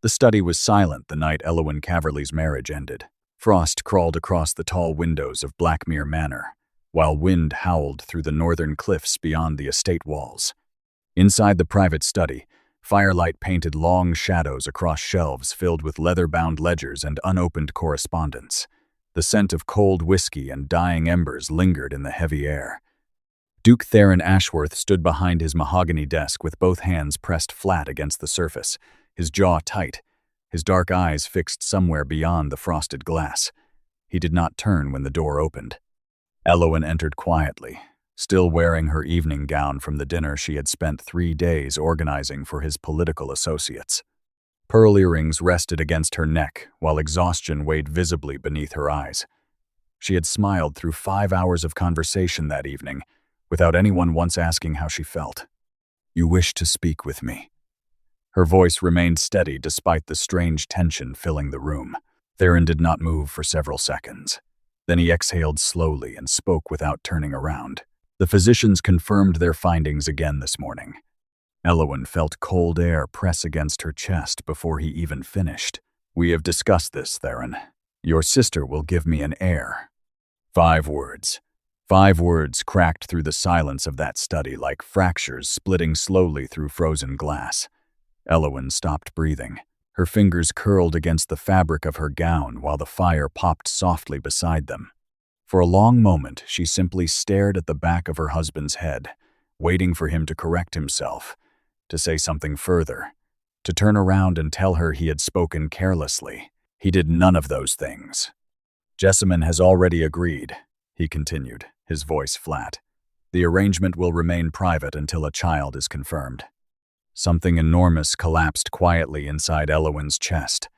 The study was silent the night Elowyn Caverly's marriage ended. Frost crawled across the tall windows of Blackmere Manor, while wind howled through the northern cliffs beyond the estate walls. Inside the private study, firelight painted long shadows across shelves filled with leather-bound ledgers and unopened correspondence. The scent of cold whiskey and dying embers lingered in the heavy air. Duke Theron Ashworth stood behind his mahogany desk with both hands pressed flat against the surface, his jaw tight, his dark eyes fixed somewhere beyond the frosted glass. He did not turn when the door opened. Elowyn entered quietly, still wearing her evening gown from the dinner she had spent 3 days organizing for his political associates. Pearl earrings rested against her neck, while exhaustion weighed visibly beneath her eyes. She had smiled through 5 hours of conversation that evening, without anyone once asking how she felt. "You wish to speak with me." Her voice remained steady despite the strange tension filling the room. Theron did not move for several seconds. Then he exhaled slowly and spoke without turning around. The physicians confirmed their findings again this morning. Elowyn felt cold air press against her chest before he even finished. "We have discussed this, Theron. Your sister will give me an heir." 5 words. 5 words cracked through the silence of that study like fractures splitting slowly through frozen glass. Elowyn stopped breathing. Her fingers curled against the fabric of her gown while the fire popped softly beside them. For a long moment, she simply stared at the back of her husband's head, waiting for him to correct himself, to say something further, to turn around and tell her he had spoken carelessly. He did none of those things. "Jessamine has already agreed," he continued, his voice flat. "The arrangement will remain private until a child is confirmed." Something enormous collapsed quietly inside Elowyn's chest.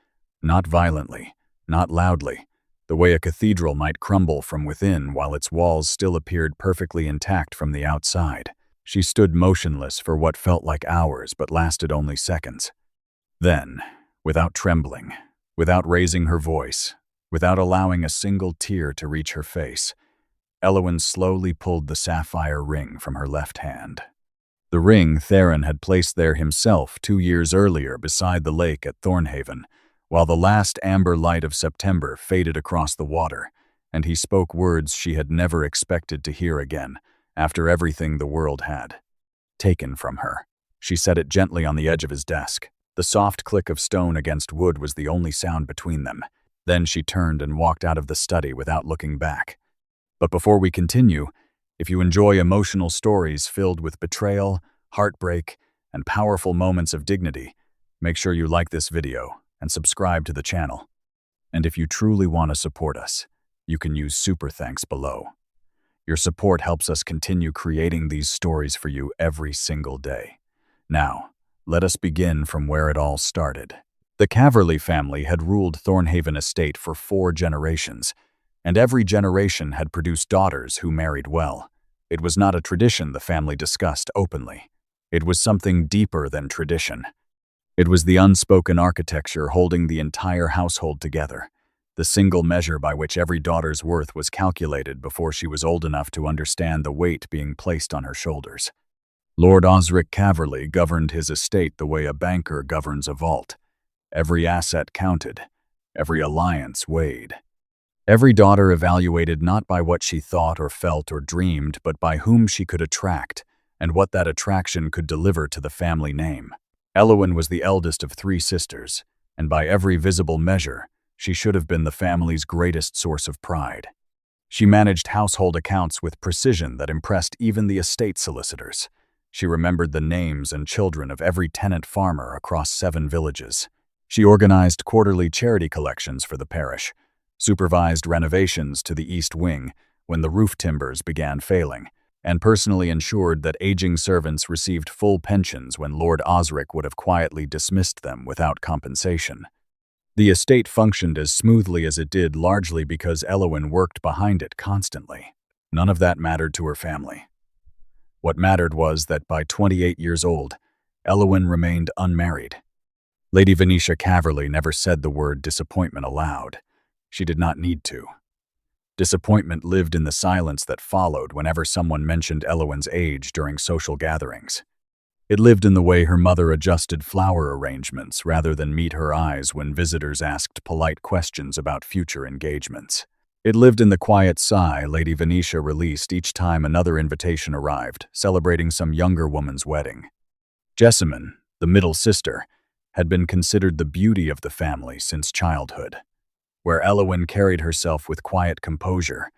Not violently, not loudly, the way a cathedral might crumble from within while its walls still appeared perfectly intact from the outside. She stood motionless for what felt like hours but lasted only seconds. Then, without trembling, without raising her voice, without allowing a single tear to reach her face, Elowyn slowly pulled the sapphire ring from her left hand. The ring Theron had placed there himself 2 years earlier beside the lake at Thornhaven, while the last amber light of September faded across the water, and he spoke words she had never expected to hear again, after everything the world had taken from her. She set it gently on the edge of his desk. The soft click of stone against wood was the only sound between them. Then she turned and walked out of the study without looking back. But before we continue, if you enjoy emotional stories filled with betrayal, heartbreak, and powerful moments of dignity, make sure you like this video and subscribe to the channel. And if you truly want to support us, you can use super thanks below. Your support helps us continue creating these stories for you every single day. Now, let us begin from where it all started. The Caverly family had ruled Thornhaven Estate for 4 generations, and every generation had produced daughters who married well. It was not a tradition the family discussed openly. It was something deeper than tradition. It was the unspoken architecture holding the entire household together, the single measure by which every daughter's worth was calculated before she was old enough to understand the weight being placed on her shoulders. Lord Osric Caverly governed his estate the way a banker governs a vault. Every asset counted, every alliance weighed. Every daughter evaluated not by what she thought or felt or dreamed, but by whom she could attract, and what that attraction could deliver to the family name. Elowyn was the eldest of 3 sisters, and by every visible measure, she should have been the family's greatest source of pride. She managed household accounts with precision that impressed even the estate solicitors. She remembered the names and children of every tenant farmer across 7 villages. She organized quarterly charity collections for the parish, supervised renovations to the East Wing when the roof timbers began failing, and personally ensured that aging servants received full pensions when Lord Osric would have quietly dismissed them without compensation. The estate functioned as smoothly as it did largely because Elowyn worked behind it constantly. None of that mattered to her family. What mattered was that by 28 years old, Elowyn remained unmarried. Lady Venetia Caverly never said the word disappointment aloud. She did not need to. Disappointment lived in the silence that followed whenever someone mentioned Elowyn's age during social gatherings. It lived in the way her mother adjusted flower arrangements rather than meet her eyes when visitors asked polite questions about future engagements. It lived in the quiet sigh Lady Venetia released each time another invitation arrived, celebrating some younger woman's wedding. Jessamine, the middle sister, had been considered the beauty of the family since childhood. Where Eowyn carried herself with quiet composure,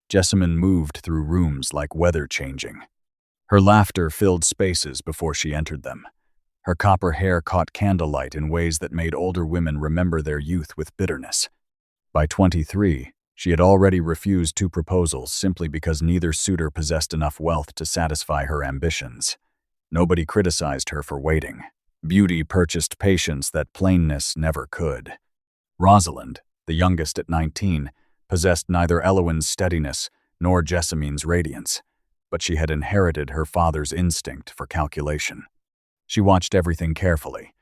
Jessamine moved through rooms like weather changing. Her laughter filled spaces before she entered them. Her copper hair caught candlelight in ways that made older women remember their youth with bitterness. By 23, she had already refused 2 proposals simply because neither suitor possessed enough wealth to satisfy her ambitions. Nobody criticized her for waiting. Beauty purchased patience that plainness never could. Rosalind, the youngest at 19, possessed neither Eowyn's steadiness nor Jessamine's radiance, but she had inherited her father's instinct for calculation. She watched everything carefully,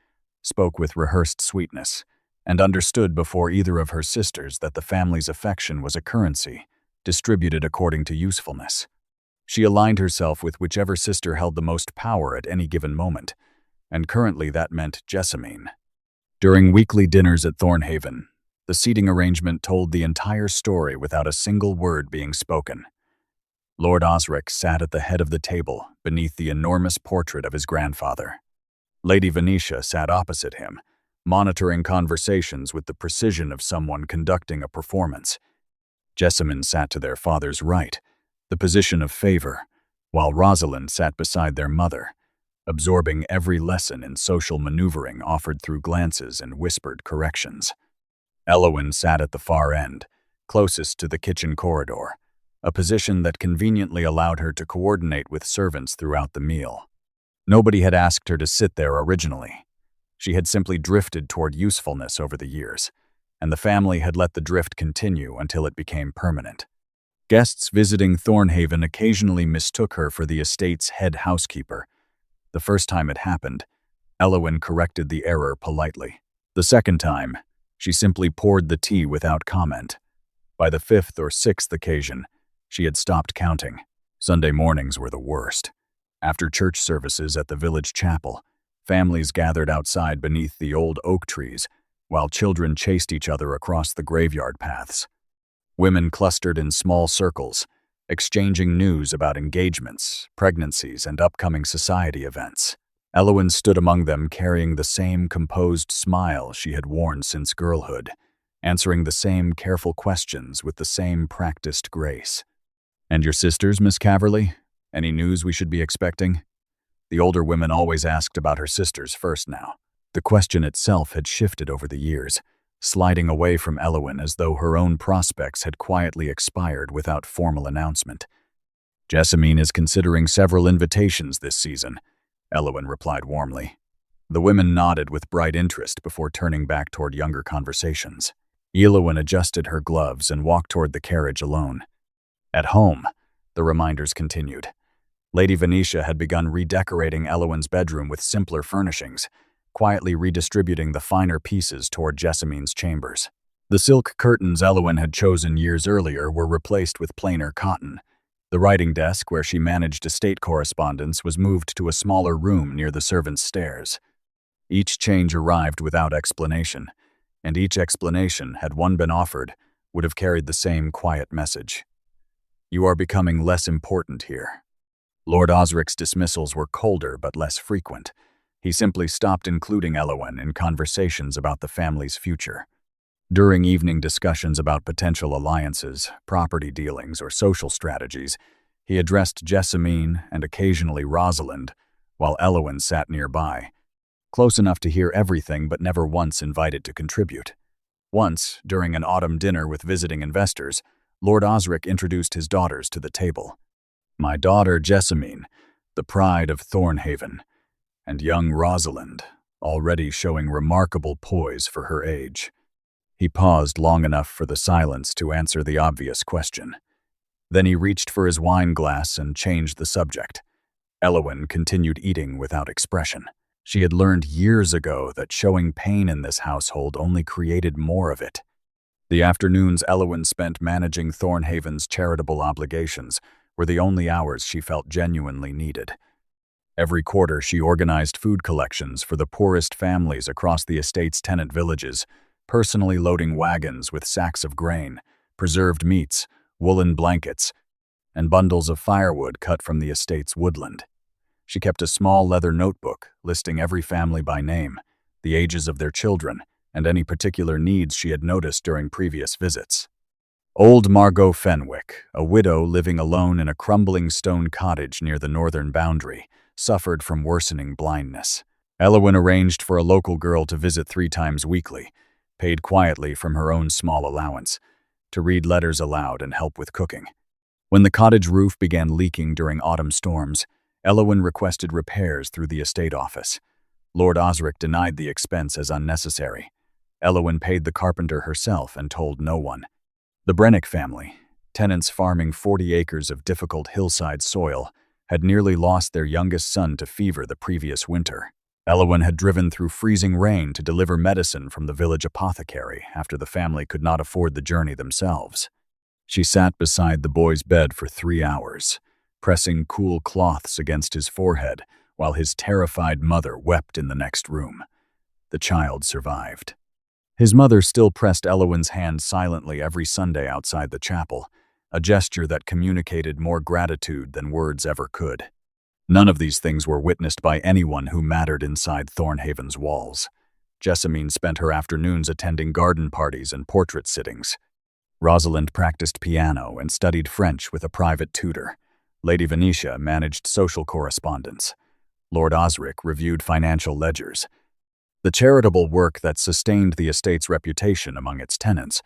spoke with rehearsed sweetness, and understood before either of her sisters that the family's affection was a currency, distributed according to usefulness. She aligned herself with whichever sister held the most power at any given moment, and currently that meant Jessamine. During weekly dinners at Thornhaven, the seating arrangement told the entire story without a single word being spoken. Lord Osric sat at the head of the table beneath the enormous portrait of his grandfather. Lady Venetia sat opposite him, monitoring conversations with the precision of someone conducting a performance. Jessamine sat to their father's right, the position of favor, while Rosalind sat beside their mother, absorbing every lesson in social maneuvering offered through glances and whispered corrections. Eowyn sat at the far end, closest to the kitchen corridor, a position that conveniently allowed her to coordinate with servants throughout the meal. Nobody had asked her to sit there originally. She had simply drifted toward usefulness over the years, and the family had let the drift continue until it became permanent. Guests visiting Thornhaven occasionally mistook her for the estate's head housekeeper. The first time it happened, Eowyn corrected the error politely. The second time, she simply poured the tea without comment. By the 5th or 6th occasion, she had stopped counting. Sunday mornings were the worst. After church services at the village chapel, families gathered outside beneath the old oak trees, while children chased each other across the graveyard paths. Women clustered in small circles, exchanging news about engagements, pregnancies, and upcoming society events. Eowyn stood among them carrying the same composed smile she had worn since girlhood, answering the same careful questions with the same practiced grace. "And your sisters, Miss Caverly? Any news we should be expecting?" The older women always asked about her sisters first now. The question itself had shifted over the years, sliding away from Eowyn as though her own prospects had quietly expired without formal announcement. "Jessamine is considering several invitations this season," Eowyn replied warmly. The women nodded with bright interest before turning back toward younger conversations. Eowyn adjusted her gloves and walked toward the carriage alone. At home, the reminders continued. Lady Venetia had begun redecorating Eowyn's bedroom with simpler furnishings, quietly redistributing the finer pieces toward Jessamine's chambers. The silk curtains Eowyn had chosen years earlier were replaced with plainer cotton. The writing desk where she managed estate correspondence was moved to a smaller room near the servants' stairs. Each change arrived without explanation, and each explanation, had one been offered, would have carried the same quiet message. "You are becoming less important here." Lord Osric's dismissals were colder but less frequent. He simply stopped including Eowyn in conversations about the family's future. During evening discussions about potential alliances, property dealings, or social strategies, he addressed Jessamine and occasionally Rosalind, while Eowyn sat nearby, close enough to hear everything but never once invited to contribute. Once, during an autumn dinner with visiting investors, Lord Osric introduced his daughters to the table. "My daughter Jessamine, the pride of Thornhaven, and young Rosalind, already showing remarkable poise for her age." He paused long enough for the silence to answer the obvious question. Then he reached for his wine glass and changed the subject. Eowyn continued eating without expression. She had learned years ago that showing pain in this household only created more of it. The afternoons Eowyn spent managing Thornhaven's charitable obligations were the only hours she felt genuinely needed. Every quarter, she organized food collections for the poorest families across the estate's tenant villages, personally loading wagons with sacks of grain, preserved meats, woolen blankets, and bundles of firewood cut from the estate's woodland. She kept a small leather notebook listing every family by name, the ages of their children, and any particular needs she had noticed during previous visits. Old Margot Fenwick, a widow living alone in a crumbling stone cottage near the northern boundary, suffered from worsening blindness. Elowyn arranged for a local girl to visit 3 times weekly, paid quietly from her own small allowance, to read letters aloud and help with cooking. When the cottage roof began leaking during autumn storms, Elowyn requested repairs through the estate office. Lord Osric denied the expense as unnecessary. Elowyn paid the carpenter herself and told no one. The Brennick family, tenants farming 40 acres of difficult hillside soil, had nearly lost their youngest son to fever the previous winter. Elowyn had driven through freezing rain to deliver medicine from the village apothecary after the family could not afford the journey themselves. She sat beside the boy's bed for 3 hours, pressing cool cloths against his forehead while his terrified mother wept in the next room. The child survived. His mother still pressed Elowyn's hand silently every Sunday outside the chapel, a gesture that communicated more gratitude than words ever could. None of these things were witnessed by anyone who mattered inside Thornhaven's walls. Jessamine spent her afternoons attending garden parties and portrait sittings. Rosalind practiced piano and studied French with a private tutor. Lady Venetia managed social correspondence. Lord Osric reviewed financial ledgers. The charitable work that sustained the estate's reputation among its tenants,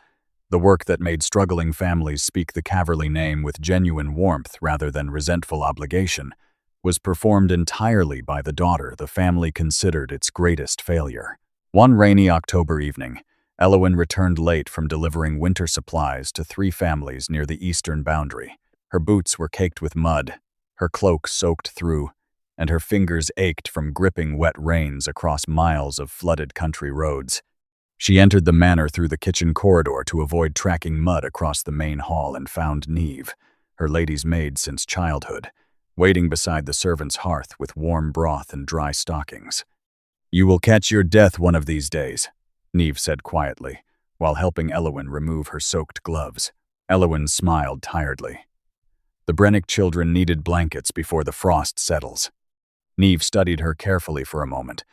the work that made struggling families speak the Caverley name with genuine warmth rather than resentful obligation, was performed entirely by the daughter the family considered its greatest failure. One rainy October evening, Elowyn returned late from delivering winter supplies to 3 families near the eastern boundary. Her boots were caked with mud, her cloak soaked through, and her fingers ached from gripping wet rains across miles of flooded country roads. She entered the manor through the kitchen corridor to avoid tracking mud across the main hall and found Neve, her lady's maid since childhood, waiting beside the servant's hearth with warm broth and dry stockings. "You will catch your death one of these days," Neve said quietly, while helping Elowyn remove her soaked gloves. Elowyn smiled tiredly. The Brennick children needed blankets before the frost settles. Neve studied her carefully for a moment,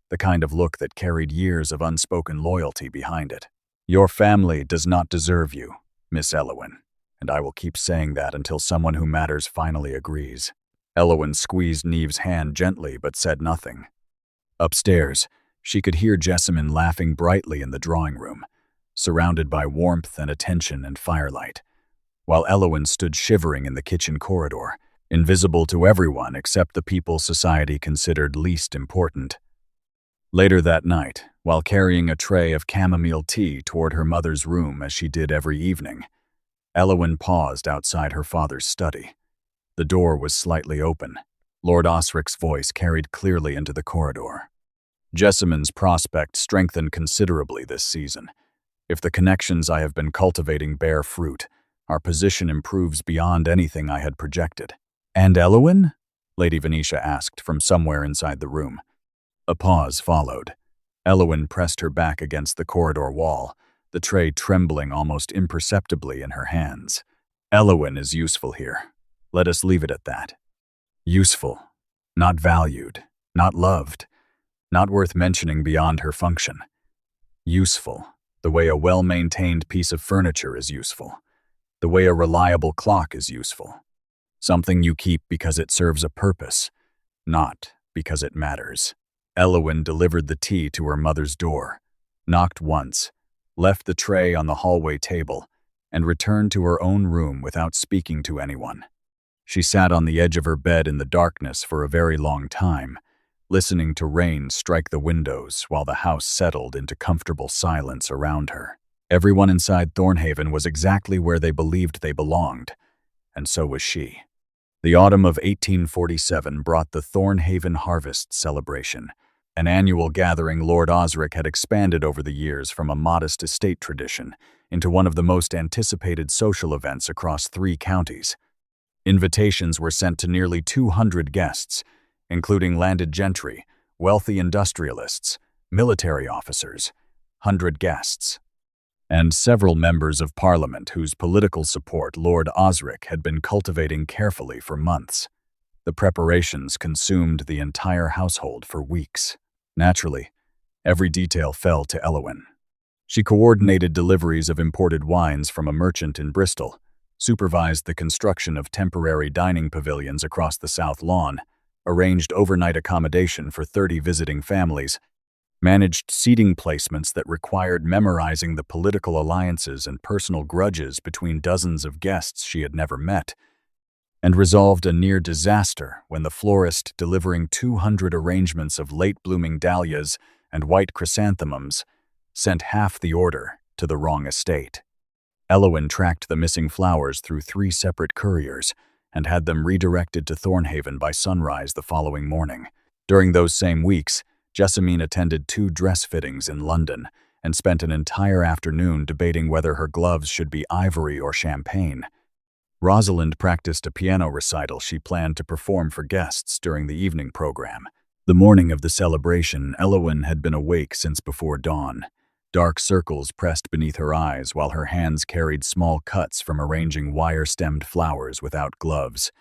the kind of look that carried years of unspoken loyalty behind it. "Your family does not deserve you, Miss Elowyn, and I will keep saying that until someone who matters finally agrees." Elowyn squeezed Neve's hand gently but said nothing. Upstairs, she could hear Jessamine laughing brightly in the drawing room, surrounded by warmth and attention and firelight, while Elowyn stood shivering in the kitchen corridor, invisible to everyone except the people society considered least important. Later that night, while carrying a tray of chamomile tea toward her mother's room as she did every evening, Elowyn paused outside her father's study. The door was slightly open. Lord Osric's voice carried clearly into the corridor. "Jessamine's prospect strengthened considerably this season. If the connections I have been cultivating bear fruit, our position improves beyond anything I had projected." "And Elowyn?" Lady Venetia asked from somewhere inside the room. A pause followed. Elowyn pressed her back against the corridor wall, the tray trembling almost imperceptibly in her hands. "Elowyn is useful here. Let us leave it at that. Useful, not valued, not loved, not worth mentioning beyond her function. Useful, the way a well-maintained piece of furniture is useful, the way a reliable clock is useful. Something you keep because it serves a purpose, not because it matters." Elowyn delivered the tea to her mother's door, knocked once, left the tray on the hallway table, and returned to her own room without speaking to anyone. She sat on the edge of her bed in the darkness for a very long time, listening to rain strike the windows while the house settled into comfortable silence around her. Everyone inside Thornhaven was exactly where they believed they belonged, and so was she. The autumn of 1847 brought the Thornhaven Harvest Celebration, an annual gathering Lord Osric had expanded over the years from a modest estate tradition into one of the most anticipated social events across 3 counties. Invitations were sent to nearly 200 guests, including landed gentry, wealthy industrialists, military officers, 100 guests, and several members of parliament whose political support Lord Osric had been cultivating carefully for months. The preparations consumed the entire household for weeks. Naturally, every detail fell to Elowyn. She coordinated deliveries of imported wines from a merchant in Bristol, supervised the construction of temporary dining pavilions across the South Lawn, arranged overnight accommodation for 30 visiting families, managed seating placements that required memorizing the political alliances and personal grudges between dozens of guests she had never met, and resolved a near disaster when the florist delivering 200 arrangements of late-blooming dahlias and white chrysanthemums sent half the order to the wrong estate. Elowyn tracked the missing flowers through 3 separate couriers and had them redirected to Thornhaven by sunrise the following morning. During those same weeks, Jessamine attended 2 dress fittings in London and spent an entire afternoon debating whether her gloves should be ivory or champagne. Rosalind practiced a piano recital she planned to perform for guests during the evening program. The morning of the celebration, Elowyn had been awake since before dawn. Dark circles pressed beneath her eyes while her hands carried small cuts from arranging wire-stemmed flowers without gloves.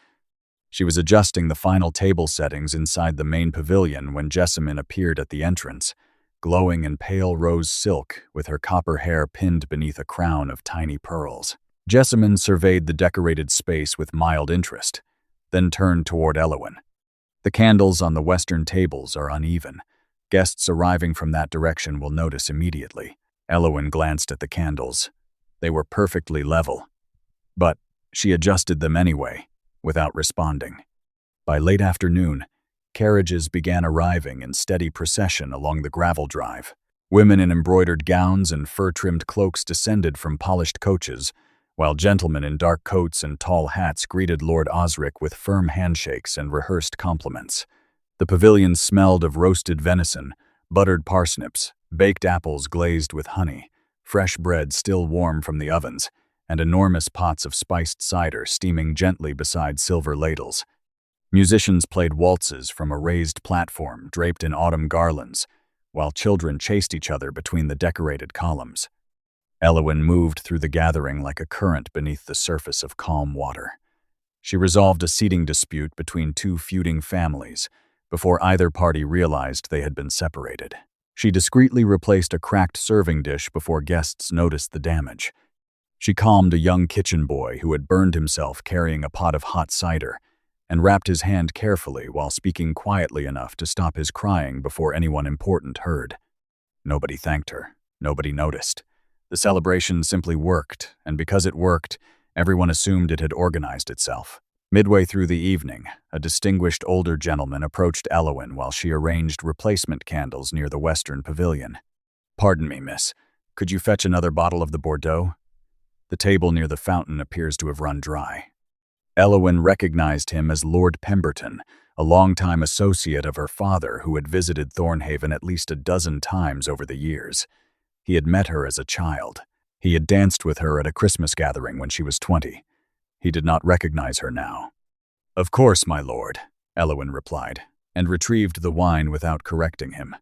She was adjusting the final table settings inside the main pavilion when Jessamine appeared at the entrance, glowing in pale rose silk with her copper hair pinned beneath a crown of tiny pearls. Jessamine surveyed the decorated space with mild interest, then turned toward Elowyn. The candles on the western tables are uneven. Guests arriving from that direction will notice immediately. Elowyn glanced at the candles. They were perfectly level, but she adjusted them anyway, without responding. By late afternoon, carriages began arriving in steady procession along the gravel drive. Women in embroidered gowns and fur-trimmed cloaks descended from polished coaches, while gentlemen in dark coats and tall hats greeted Lord Osric with firm handshakes and rehearsed compliments. The pavilion smelled of roasted venison, buttered parsnips, baked apples glazed with honey, fresh bread still warm from the ovens, and enormous pots of spiced cider steaming gently beside silver ladles. Musicians played waltzes from a raised platform draped in autumn garlands, while children chased each other between the decorated columns. Elowyn moved through the gathering like a current beneath the surface of calm water. She resolved a seating dispute between 2 feuding families before either party realized they had been separated. She discreetly replaced a cracked serving dish before guests noticed the damage. She calmed a young kitchen boy who had burned himself carrying a pot of hot cider and wrapped his hand carefully while speaking quietly enough to stop his crying before anyone important heard. Nobody thanked her. Nobody noticed. The celebration simply worked, and because it worked, everyone assumed it had organized itself. Midway through the evening, a distinguished older gentleman approached Elowyn while she arranged replacement candles near the western pavilion. "Pardon me, miss. Could you fetch another bottle of the Bordeaux? The table near the fountain appears to have run dry." Elowyn recognized him as Lord Pemberton, a longtime associate of her father who had visited Thornhaven at least a dozen times over the years. He had met her as a child. He had danced with her at a Christmas gathering when she was 20. He did not recognize her now. "Of course, my lord," Elowyn replied, and retrieved the wine without correcting him.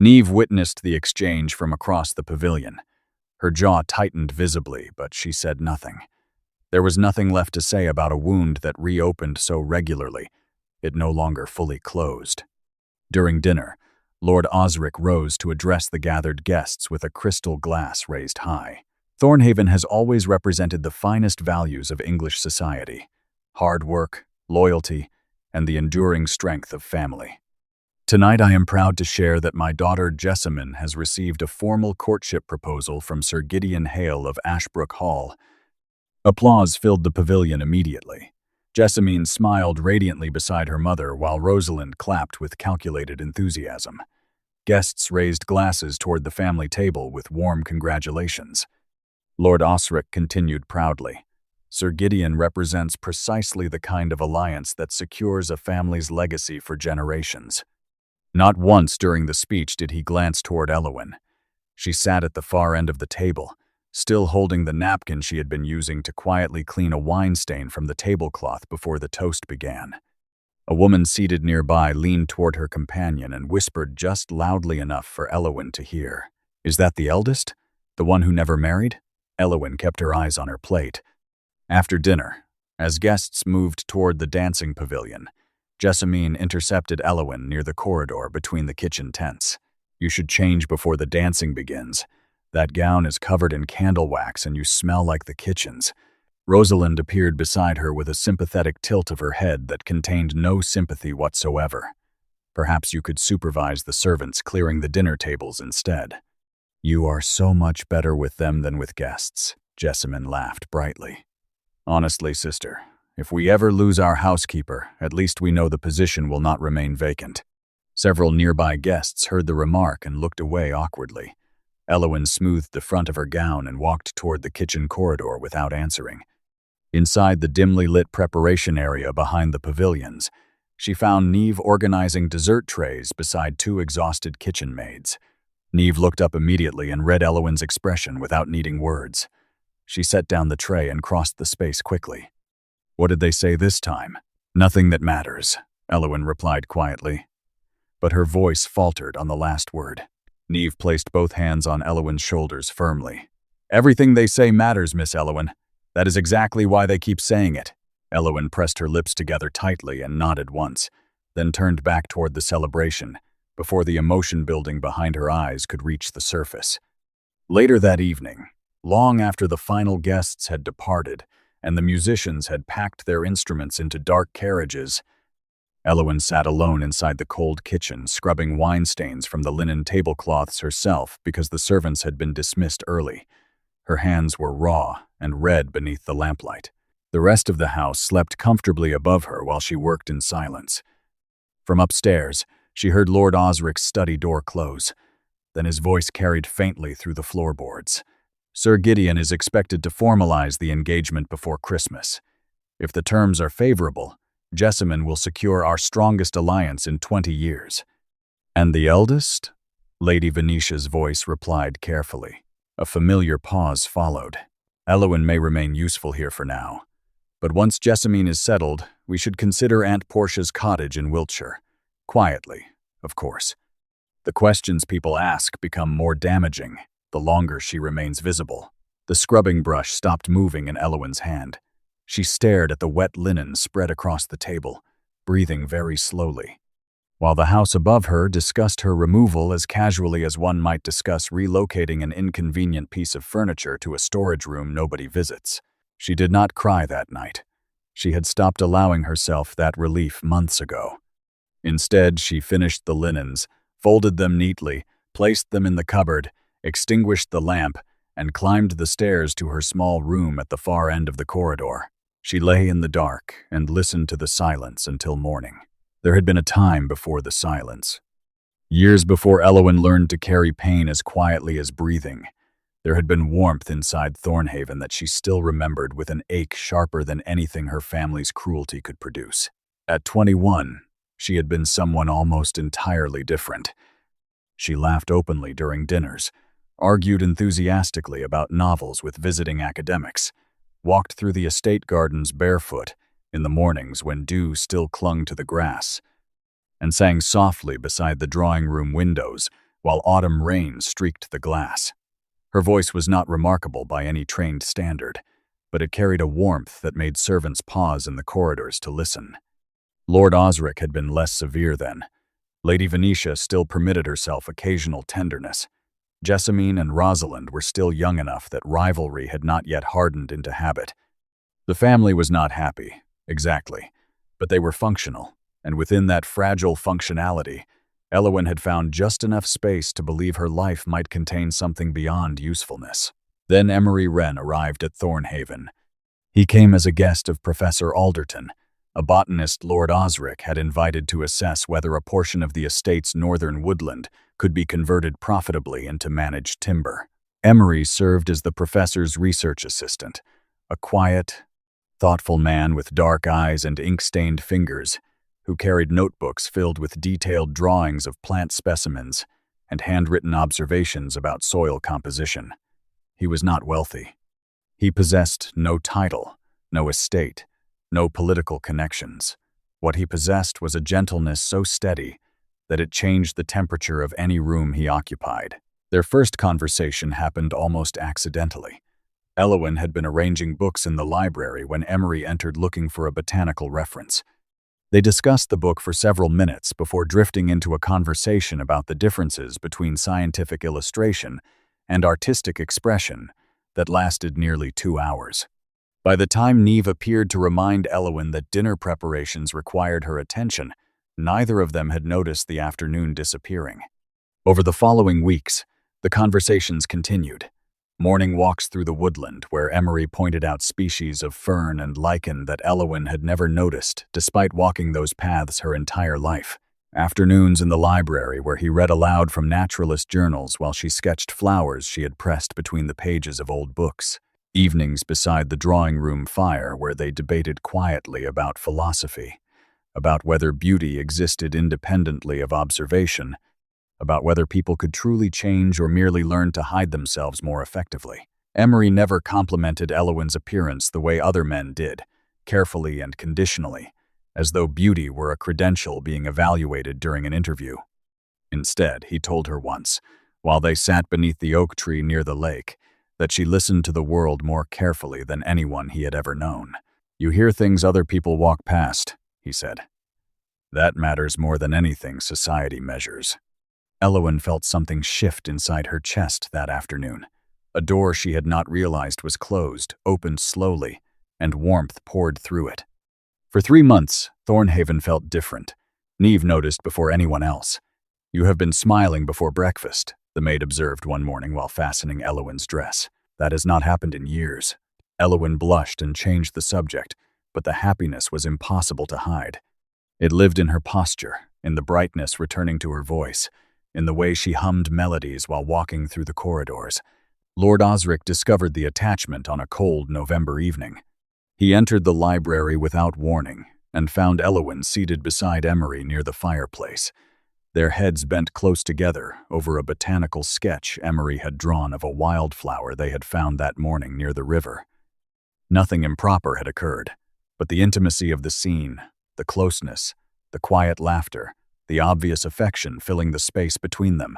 Niamh witnessed the exchange from across the pavilion. Her jaw tightened visibly, but she said nothing. There was nothing left to say about a wound that reopened so regularly, it no longer fully closed. During dinner, Lord Osric rose to address the gathered guests with a crystal glass raised high. Thornhaven has always represented the finest values of English society: hard work, loyalty, and the enduring strength of family. Tonight I am proud to share that my daughter Jessamine has received a formal courtship proposal from Sir Gideon Hale of Ashbrook Hall. Applause filled the pavilion immediately. Jessamine smiled radiantly beside her mother while Rosalind clapped with calculated enthusiasm. Guests raised glasses toward the family table with warm congratulations. Lord Osric continued proudly. "Sir Gideon represents precisely the kind of alliance that secures a family's legacy for generations." Not once during the speech did he glance toward Elowyn. She sat at the far end of the table, still holding the napkin she had been using to quietly clean a wine stain from the tablecloth before the toast began. A woman seated nearby leaned toward her companion and whispered just loudly enough for Elowyn to hear. "Is that the eldest? The one who never married?" Elowyn kept her eyes on her plate. After dinner, as guests moved toward the dancing pavilion, Jessamine intercepted Elowyn near the corridor between the kitchen tents. "You should change before the dancing begins. That gown is covered in candle wax and you smell like the kitchens." Rosalind appeared beside her with a sympathetic tilt of her head that contained no sympathy whatsoever. "Perhaps you could supervise the servants clearing the dinner tables instead." "You are so much better with them than with guests," Jessamine laughed brightly. "Honestly, sister, if we ever lose our housekeeper, at least we know the position will not remain vacant." Several nearby guests heard the remark and looked away awkwardly. Elowyn smoothed the front of her gown and walked toward the kitchen corridor without answering. Inside the dimly lit preparation area behind the pavilions, she found Neve organizing dessert trays beside two exhausted kitchen maids. Neve looked up immediately and read Elowyn's expression without needing words. She set down the tray and crossed the space quickly. "What did they say this time?" "Nothing that matters," Elowyn replied quietly. But her voice faltered on the last word. Neve placed both hands on Elowyn's shoulders firmly. "Everything they say matters, Miss Elowyn. That is exactly why they keep saying it." Elowyn pressed her lips together tightly and nodded once, then turned back toward the celebration, before the emotion building behind her eyes could reach the surface. Later that evening, long after the final guests had departed and the musicians had packed their instruments into dark carriages, Elowyn sat alone inside the cold kitchen, scrubbing wine stains from the linen tablecloths herself because the servants had been dismissed early. Her hands were raw and red beneath the lamplight. The rest of the house slept comfortably above her while she worked in silence. From upstairs, she heard Lord Osric's study door close. Then his voice carried faintly through the floorboards. "Sir Gideon is expected to formalize the engagement before Christmas. If the terms are favorable, Jessamine will secure our strongest alliance in 20 years. "And the eldest?" Lady Venetia's voice replied carefully. A familiar pause followed. "Elowyn may remain useful here for now. But once Jessamine is settled, we should consider Aunt Portia's cottage in Wiltshire. Quietly, of course. The questions people ask become more damaging the longer she remains visible." The scrubbing brush stopped moving in Elowyn's hand. She stared at the wet linen spread across the table, breathing very slowly, while the house above her discussed her removal as casually as one might discuss relocating an inconvenient piece of furniture to a storage room nobody visits. She did not cry that night. She had stopped allowing herself that relief months ago. Instead, she finished the linens, folded them neatly, placed them in the cupboard, extinguished the lamp, and climbed the stairs to her small room at the far end of the corridor. She lay in the dark and listened to the silence until morning. There had been a time before the silence. Years before Elowyn learned to carry pain as quietly as breathing, there had been warmth inside Thornhaven that she still remembered with an ache sharper than anything her family's cruelty could produce. At 21, she had been someone almost entirely different. She laughed openly during dinners, argued enthusiastically about novels with visiting academics, walked through the estate gardens barefoot in the mornings when dew still clung to the grass, and sang softly beside the drawing-room windows while autumn rain streaked the glass. Her voice was not remarkable by any trained standard, but it carried a warmth that made servants pause in the corridors to listen. Lord Osric had been less severe then. Lady Venetia still permitted herself occasional tenderness. Jessamine and Rosalind were still young enough that rivalry had not yet hardened into habit. The family was not happy, exactly, but they were functional, and within that fragile functionality, Elowyn had found just enough space to believe her life might contain something beyond usefulness. Then Emery Wren arrived at Thornhaven. He came as a guest of Professor Alderton, a botanist Lord Osric had invited to assess whether a portion of the estate's northern woodland could be converted profitably into managed timber. Emery served as the professor's research assistant, a quiet, thoughtful man with dark eyes and ink-stained fingers, who carried notebooks filled with detailed drawings of plant specimens and handwritten observations about soil composition. He was not wealthy. He possessed no title, no estate, no political connections. What he possessed was a gentleness so steady that it changed the temperature of any room he occupied. Their first conversation happened almost accidentally. Elowyn had been arranging books in the library when Emery entered looking for a botanical reference. They discussed the book for several minutes before drifting into a conversation about the differences between scientific illustration and artistic expression that lasted nearly 2 hours. By the time Neve appeared to remind Elowyn that dinner preparations required her attention, neither of them had noticed the afternoon disappearing. Over the following weeks, the conversations continued. Morning walks through the woodland, where Emery pointed out species of fern and lichen that Elowyn had never noticed, despite walking those paths her entire life. Afternoons in the library, where he read aloud from naturalist journals while she sketched flowers she had pressed between the pages of old books. Evenings beside the drawing room fire, where they debated quietly about philosophy, about whether beauty existed independently of observation, about whether people could truly change or merely learn to hide themselves more effectively. Emery never complimented Elowyn's appearance the way other men did, carefully and conditionally, as though beauty were a credential being evaluated during an interview. Instead, he told her once, while they sat beneath the oak tree near the lake, that she listened to the world more carefully than anyone he had ever known. "You hear things other people walk past," he said. "That matters more than anything society measures." Elowyn felt something shift inside her chest that afternoon. A door she had not realized was closed, opened slowly, and warmth poured through it. For 3 months, Thornhaven felt different. Neve noticed before anyone else. "You have been smiling before breakfast," the maid observed one morning while fastening Elowyn's dress. "That has not happened in years." Elowyn blushed and changed the subject, but the happiness was impossible to hide. It lived in her posture, in the brightness returning to her voice, in the way she hummed melodies while walking through the corridors. Lord Osric discovered the attachment on a cold November evening. He entered the library without warning and found Elowyn seated beside Emery near the fireplace, their heads bent close together over a botanical sketch Emery had drawn of a wildflower they had found that morning near the river. Nothing improper had occurred, but the intimacy of the scene, the closeness, the quiet laughter, the obvious affection filling the space between them,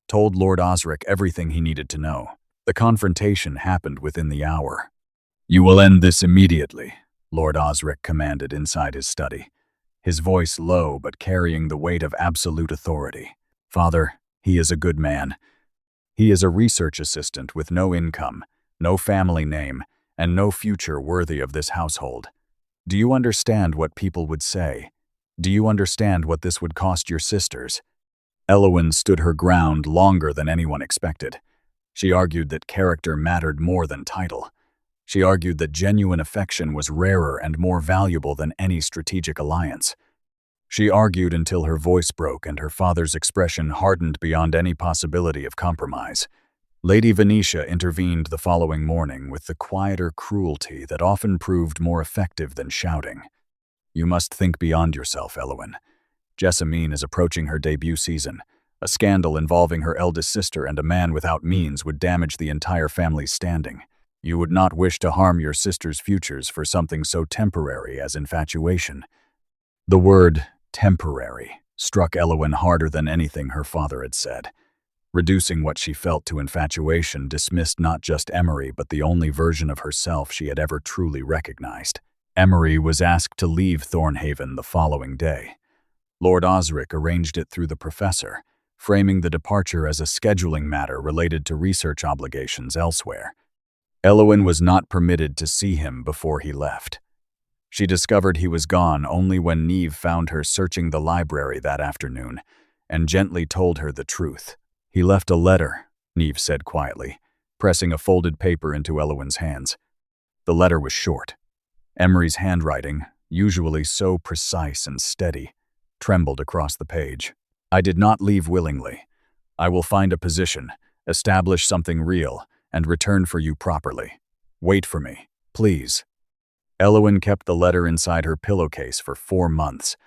told Lord Osric everything he needed to know. The confrontation happened within the hour. "You will end this immediately," Lord Osric commanded inside his study, his voice low but carrying the weight of absolute authority. "Father, he is a good man. He is a research assistant with no income, no family name, and no future worthy of this household. Do you understand what people would say? Do you understand what this would cost your sisters?" Elowyn stood her ground longer than anyone expected. She argued that character mattered more than title. She argued that genuine affection was rarer and more valuable than any strategic alliance. She argued until her voice broke and her father's expression hardened beyond any possibility of compromise. Lady Venetia intervened the following morning with the quieter cruelty that often proved more effective than shouting. "You must think beyond yourself, Elowyn. Jessamine is approaching her debut season. A scandal involving her eldest sister and a man without means would damage the entire family's standing. You would not wish to harm your sister's futures for something so temporary as infatuation." The word temporary struck Elowyn harder than anything her father had said. Reducing what she felt to infatuation dismissed not just Emery but the only version of herself she had ever truly recognized. Emery was asked to leave Thornhaven the following day. Lord Osric arranged it through the professor, framing the departure as a scheduling matter related to research obligations elsewhere. Elowyn was not permitted to see him before he left. She discovered he was gone only when Neve found her searching the library that afternoon and gently told her the truth. "He left a letter," Neve said quietly, pressing a folded paper into Elowyn's hands. The letter was short. Emery's handwriting, usually so precise and steady, trembled across the page. "I did not leave willingly. I will find a position, establish something real, and return for you properly. Wait for me, please." Elowyn kept the letter inside her pillowcase for 4 months,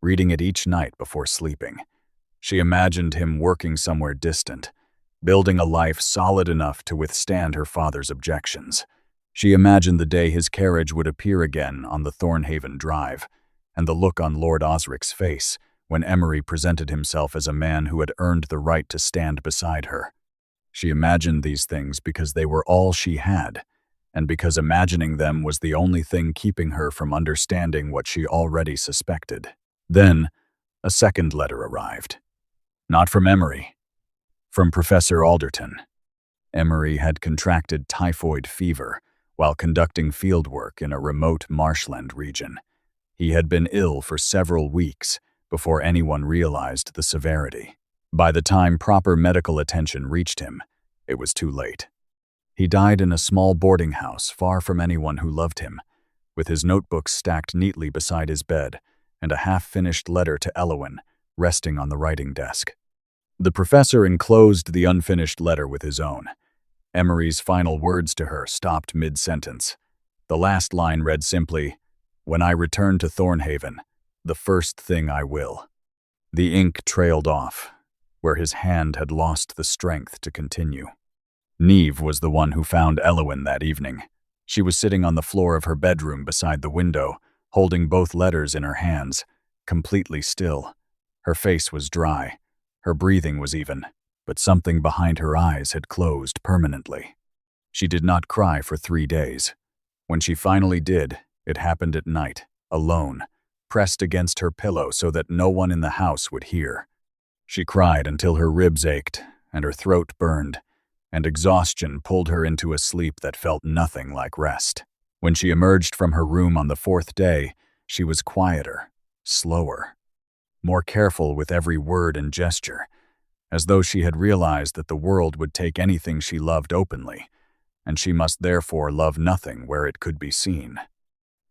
reading it each night before sleeping. She imagined him working somewhere distant, building a life solid enough to withstand her father's objections. She imagined the day his carriage would appear again on the Thornhaven Drive, and the look on Lord Osric's face when Emery presented himself as a man who had earned the right to stand beside her. She imagined these things because they were all she had, and because imagining them was the only thing keeping her from understanding what she already suspected. Then, a second letter arrived. Not from Emery, from Professor Alderton. Emery had contracted typhoid fever while conducting fieldwork in a remote marshland region. He had been ill for several weeks before anyone realized the severity. By the time proper medical attention reached him, it was too late. He died in a small boarding house far from anyone who loved him, with his notebooks stacked neatly beside his bed and a half-finished letter to Elowin resting on the writing desk. The professor enclosed the unfinished letter with his own. Emery's final words to her stopped mid-sentence. The last line read simply, "When I return to Thornhaven, the first thing I will." The ink trailed off, where his hand had lost the strength to continue. Neve was the one who found Elowin that evening. She was sitting on the floor of her bedroom beside the window, holding both letters in her hands, completely still. Her face was dry. Her breathing was even, but something behind her eyes had closed permanently. She did not cry for 3 days. When she finally did, it happened at night, alone, pressed against her pillow so that no one in the house would hear. She cried until her ribs ached and her throat burned, and exhaustion pulled her into a sleep that felt nothing like rest. When she emerged from her room on the 4th day, she was quieter, slower, more careful with every word and gesture, as though she had realized that the world would take anything she loved openly, and she must therefore love nothing where it could be seen.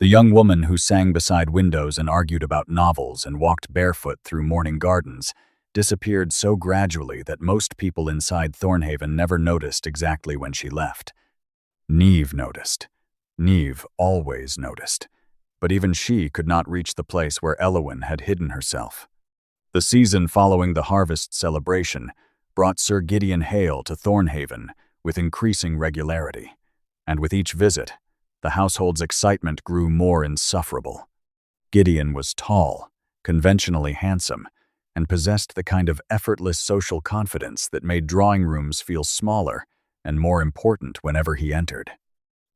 The young woman who sang beside windows and argued about novels and walked barefoot through morning gardens disappeared so gradually that most people inside Thornhaven never noticed exactly when she left. Neve noticed. Neve always noticed. But even she could not reach the place where Elowin had hidden herself. The season following the harvest celebration brought Sir Gideon Hale to Thornhaven with increasing regularity, and with each visit, the household's excitement grew more insufferable. Gideon was tall, conventionally handsome, and possessed the kind of effortless social confidence that made drawing rooms feel smaller and more important whenever he entered.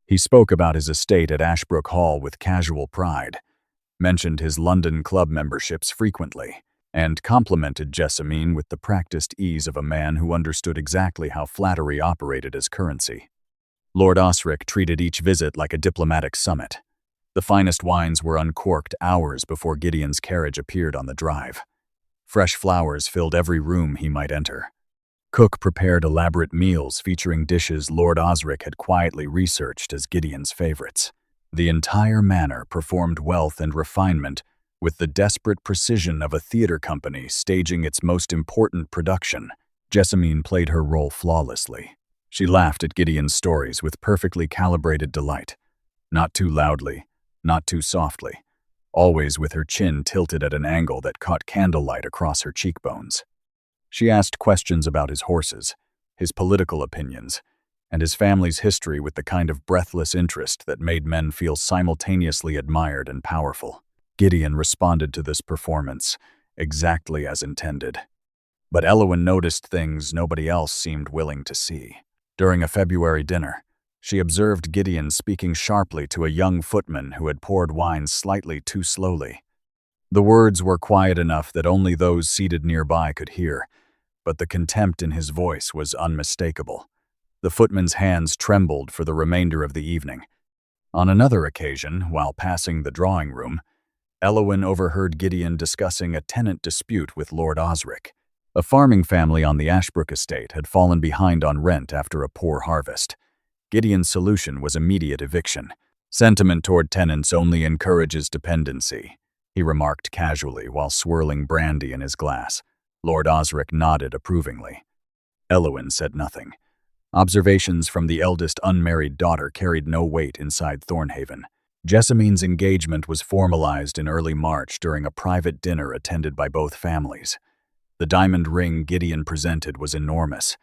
He spoke about his estate at Ashbrook Hall with casual pride, mentioned his London club memberships frequently, and complimented Jessamine with the practiced ease of a man who understood exactly how flattery operated as currency. Lord Osric treated each visit like a diplomatic summit. The finest wines were uncorked hours before Gideon's carriage appeared on the drive. Fresh flowers filled every room he might enter. Cook prepared elaborate meals featuring dishes Lord Osric had quietly researched as Gideon's favorites. The entire manor performed wealth and refinement with the desperate precision of a theater company staging its most important production. Jessamine played her role flawlessly. She laughed at Gideon's stories with perfectly calibrated delight. Not too loudly, not too softly, always with her chin tilted at an angle that caught candlelight across her cheekbones. She asked questions about his horses, his political opinions, and his family's history with the kind of breathless interest that made men feel simultaneously admired and powerful. Gideon responded to this performance exactly as intended. But Elowin noticed things nobody else seemed willing to see. During a February dinner, she observed Gideon speaking sharply to a young footman who had poured wine slightly too slowly. The words were quiet enough that only those seated nearby could hear, but the contempt in his voice was unmistakable. The footman's hands trembled for the remainder of the evening. On another occasion, while passing the drawing room, Elowin overheard Gideon discussing a tenant dispute with Lord Osric. A farming family on the Ashbrook estate had fallen behind on rent after a poor harvest. Gideon's solution was immediate eviction. "Sentiment toward tenants only encourages dependency," he remarked casually while swirling brandy in his glass. Lord Osric nodded approvingly. Elowin said nothing. Observations from the eldest unmarried daughter carried no weight inside Thornhaven. Jessamine's engagement was formalized in early March during a private dinner attended by both families. The diamond ring Gideon presented was enormous.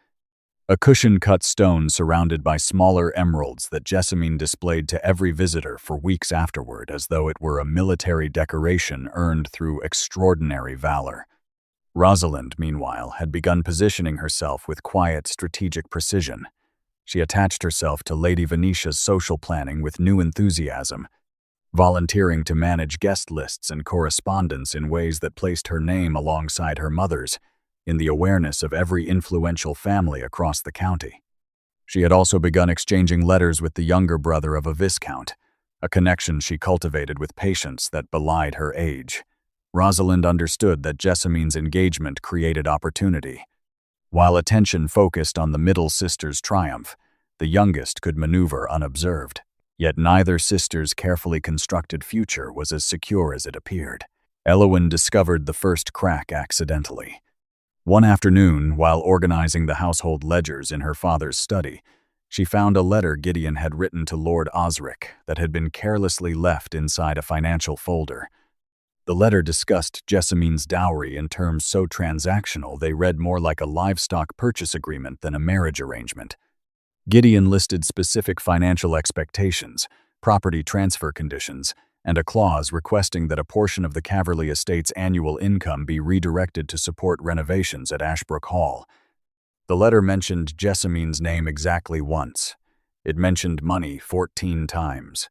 A cushion-cut stone surrounded by smaller emeralds that Jessamine displayed to every visitor for weeks afterward as though it were a military decoration earned through extraordinary valor. Rosalind, meanwhile, had begun positioning herself with quiet, strategic precision. She attached herself to Lady Venetia's social planning with new enthusiasm, volunteering to manage guest lists and correspondence in ways that placed her name alongside her mother's, in the awareness of every influential family across the county. She had also begun exchanging letters with the younger brother of a viscount, a connection she cultivated with patience that belied her age. Rosalind understood that Jessamine's engagement created opportunity. While attention focused on the middle sister's triumph, the youngest could maneuver unobserved. Yet neither sister's carefully constructed future was as secure as it appeared. Eowyn discovered the first crack accidentally. One afternoon, while organizing the household ledgers in her father's study, she found a letter Gideon had written to Lord Osric that had been carelessly left inside a financial folder. The letter discussed Jessamine's dowry in terms so transactional they read more like a livestock purchase agreement than a marriage arrangement. Gideon listed specific financial expectations, property transfer conditions, and a clause requesting that a portion of the Caverly estate's annual income be redirected to support renovations at Ashbrook Hall. The letter mentioned Jessamine's name exactly once. It mentioned money 14 times.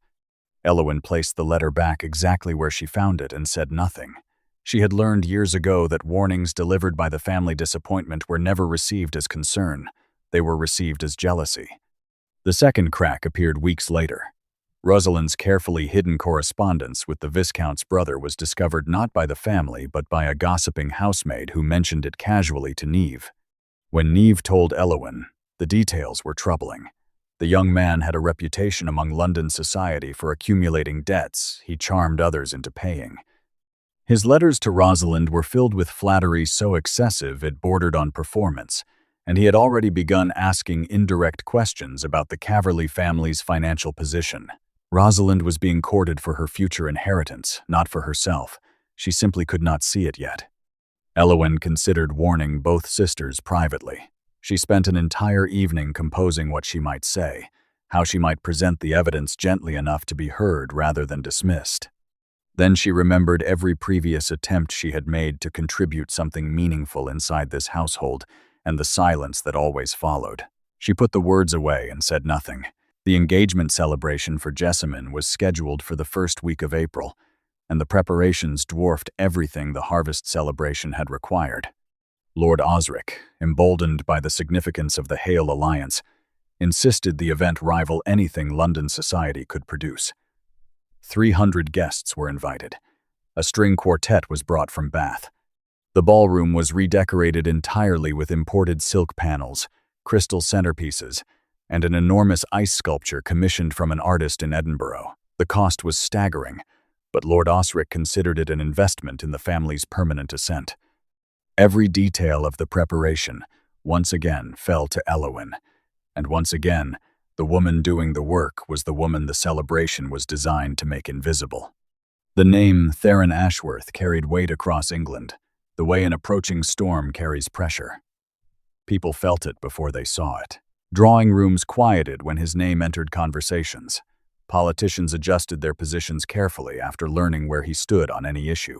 Eowyn placed the letter back exactly where she found it and said nothing. She had learned years ago that warnings delivered by the family disappointment were never received as concern. They were received as jealousy. The second crack appeared weeks later. Rosalind's carefully hidden correspondence with the Viscount's brother was discovered not by the family but by a gossiping housemaid who mentioned it casually to Neve. When Neve told Eowyn, the details were troubling. The young man had a reputation among London society for accumulating debts he charmed others into paying. His letters to Rosalind were filled with flattery so excessive it bordered on performance, and he had already begun asking indirect questions about the Caverly family's financial position. Rosalind was being courted for her future inheritance, not for herself. She simply could not see it yet. Eowyn considered warning both sisters privately. She spent an entire evening composing what she might say, how she might present the evidence gently enough to be heard rather than dismissed. Then she remembered every previous attempt she had made to contribute something meaningful inside this household, and the silence that always followed. She put the words away and said nothing. The engagement celebration for Jessamine was scheduled for the first week of April, and the preparations dwarfed everything the harvest celebration had required. Lord Osric, emboldened by the significance of the Hale alliance, insisted the event rival anything London society could produce. 300 guests were invited. A string quartet was brought from Bath. The ballroom was redecorated entirely with imported silk panels, crystal centerpieces, and an enormous ice sculpture commissioned from an artist in Edinburgh. The cost was staggering, but Lord Osric considered it an investment in the family's permanent ascent. Every detail of the preparation, once again, fell to Eowyn, and once again, the woman doing the work was the woman the celebration was designed to make invisible. The name Theron Ashworth carried weight across England, the way an approaching storm carries pressure. People felt it before they saw it. Drawing rooms quieted when his name entered conversations. Politicians adjusted their positions carefully after learning where he stood on any issue.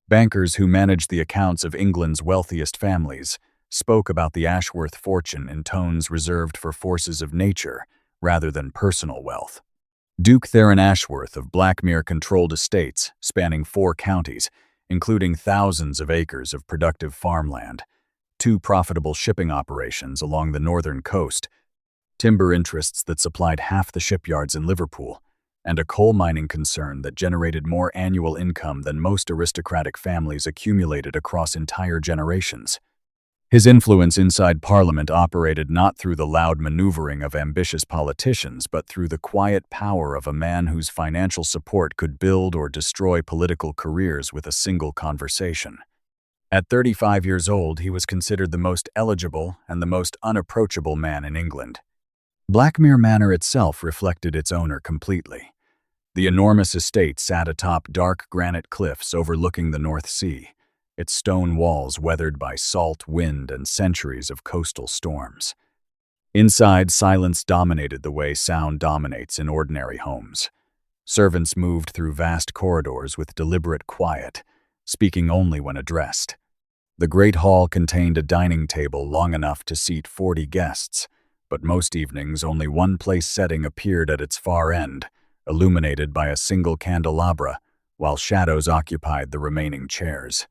Bankers who managed the accounts of England's wealthiest families spoke about the Ashworth fortune in tones reserved for forces of nature rather than personal wealth. Duke Theron Ashworth of Blackmere-controlled estates spanning 4 counties, including thousands of acres of productive farmland, 2 profitable shipping operations along the northern coast, timber interests that supplied half the shipyards in Liverpool, and a coal mining concern that generated more annual income than most aristocratic families accumulated across entire generations. His influence inside Parliament operated not through the loud maneuvering of ambitious politicians, but through the quiet power of a man whose financial support could build or destroy political careers with a single conversation. At 35 years old, he was considered the most eligible and the most unapproachable man in England. Blackmere Manor itself reflected its owner completely. The enormous estate sat atop dark granite cliffs overlooking the North Sea, its stone walls weathered by salt wind and centuries of coastal storms. Inside, silence dominated the way sound dominates in ordinary homes. Servants moved through vast corridors with deliberate quiet, speaking only when addressed. The great hall contained a dining table long enough to seat 40 guests, but most evenings only one place setting appeared at its far end, illuminated by a single candelabra, while shadows occupied the remaining chairs.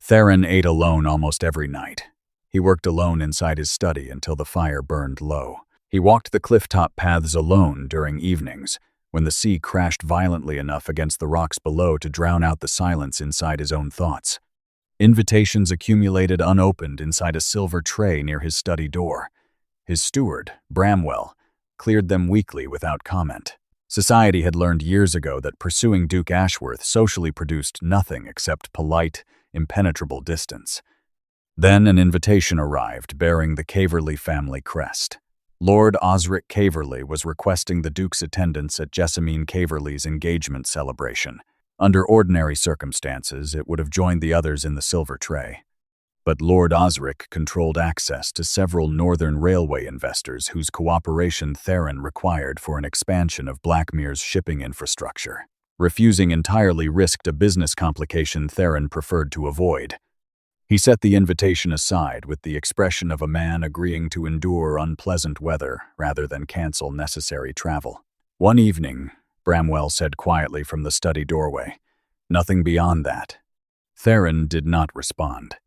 Theron ate alone almost every night. He worked alone inside his study until the fire burned low. He walked the cliff-top paths alone during evenings, when the sea crashed violently enough against the rocks below to drown out the silence inside his own thoughts. Invitations accumulated unopened inside a silver tray near his study door. His steward, Bramwell, cleared them weekly without comment. Society had learned years ago that pursuing Duke Ashworth socially produced nothing except polite, impenetrable distance. Then an invitation arrived bearing the Caverley family crest. Lord Osric Caverley was requesting the Duke's attendance at Jessamine Caverley's engagement celebration. Under ordinary circumstances, it would have joined the others in the silver tray. But Lord Osric controlled access to several Northern Railway investors whose cooperation Theron required for an expansion of Blackmere's shipping infrastructure. Refusing entirely risked a business complication Theron preferred to avoid. He set the invitation aside with the expression of a man agreeing to endure unpleasant weather rather than cancel necessary travel. One evening, Bramwell said quietly from the study doorway, "Nothing beyond that." Theron did not respond.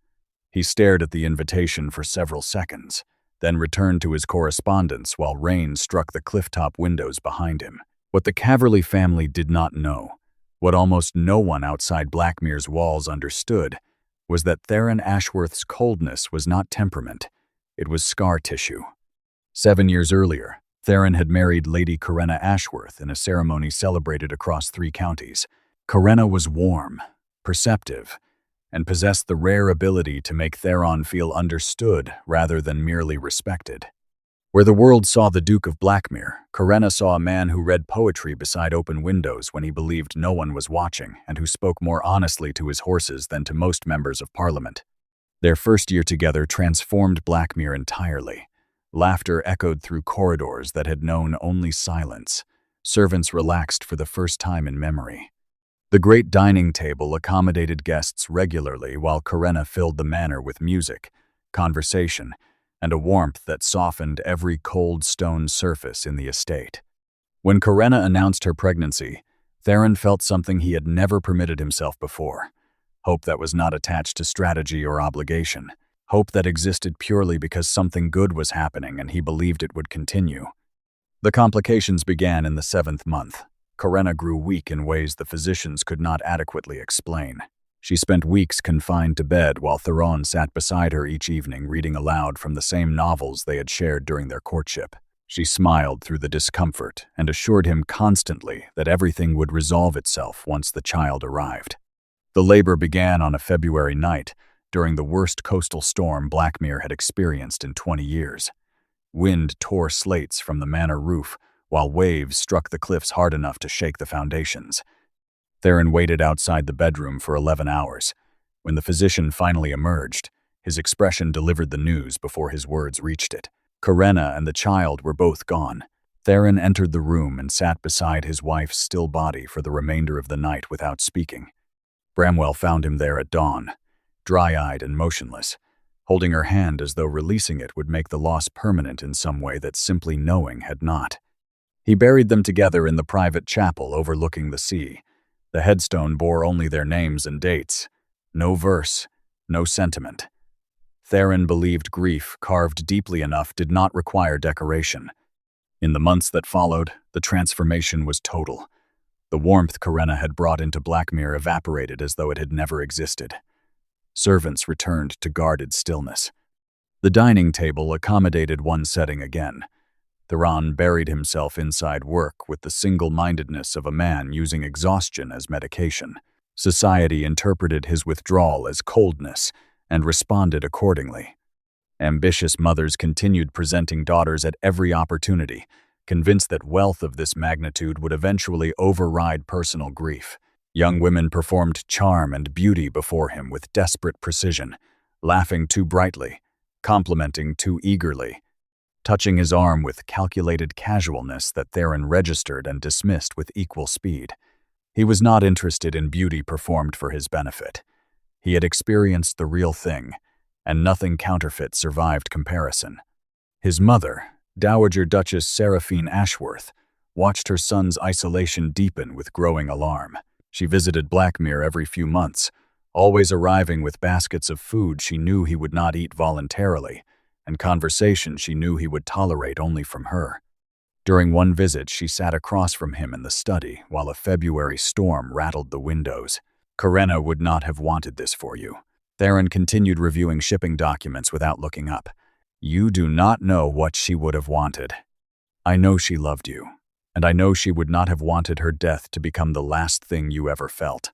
He stared at the invitation for several seconds, then returned to his correspondence while rain struck the cliff-top windows behind him. What the Caverley family did not know, what almost no one outside Blackmere's walls understood, was that Theron Ashworth's coldness was not temperament, it was scar tissue. 7 years earlier, Theron had married Lady Corinna Ashworth in a ceremony celebrated across 3 counties. Corinna was warm, perceptive, and possessed the rare ability to make Theron feel understood rather than merely respected. Where the world saw the Duke of Blackmere, Corinna saw a man who read poetry beside open windows when he believed no one was watching and who spoke more honestly to his horses than to most members of Parliament. Their first year together transformed Blackmere entirely. Laughter echoed through corridors that had known only silence. Servants relaxed for the first time in memory. The great dining table accommodated guests regularly while Corinna filled the manor with music, conversation, and a warmth that softened every cold stone surface in the estate. When Corinna announced her pregnancy, Theron felt something he had never permitted himself before. Hope that was not attached to strategy or obligation. Hope that existed purely because something good was happening and he believed it would continue. The complications began in the 7th month. Corinna grew weak in ways the physicians could not adequately explain. She spent weeks confined to bed while Theron sat beside her each evening reading aloud from the same novels they had shared during their courtship. She smiled through the discomfort and assured him constantly that everything would resolve itself once the child arrived. The labor began on a February night, during the worst coastal storm Blackmere had experienced in 20 years. Wind tore slates from the manor roof, while waves struck the cliffs hard enough to shake the foundations. Theron waited outside the bedroom for 11 hours. When the physician finally emerged, his expression delivered the news before his words reached it. Corinna and the child were both gone. Theron entered the room and sat beside his wife's still body for the remainder of the night without speaking. Bramwell found him there at dawn, dry-eyed and motionless, holding her hand as though releasing it would make the loss permanent in some way that simply knowing had not. He buried them together in the private chapel overlooking the sea. The headstone bore only their names and dates. No verse, no sentiment. Theron believed grief, carved deeply enough, did not require decoration. In the months that followed, the transformation was total. The warmth Corinna had brought into Blackmere evaporated as though it had never existed. Servants returned to guarded stillness. The dining table accommodated one setting again. Theron buried himself inside work with the single-mindedness of a man using exhaustion as medication. Society interpreted his withdrawal as coldness and responded accordingly. Ambitious mothers continued presenting daughters at every opportunity, convinced that wealth of this magnitude would eventually override personal grief. Young women performed charm and beauty before him with desperate precision, laughing too brightly, complimenting too eagerly. touching his arm with calculated casualness that Theron registered and dismissed with equal speed. He was not interested in beauty performed for his benefit. He had experienced the real thing, and nothing counterfeit survived comparison. His mother, Dowager Duchess Seraphine Ashworth, watched her son's isolation deepen with growing alarm. She visited Blackmere every few months, always arriving with baskets of food she knew he would not eat voluntarily, and conversation she knew he would tolerate only from her. During one visit, she sat across from him in the study while a February storm rattled the windows. "Karenna would not have wanted this for you." Theron continued reviewing shipping documents without looking up. "You do not know what she would have wanted. I know she loved you, and I know she would not have wanted her death to become the last thing you ever felt."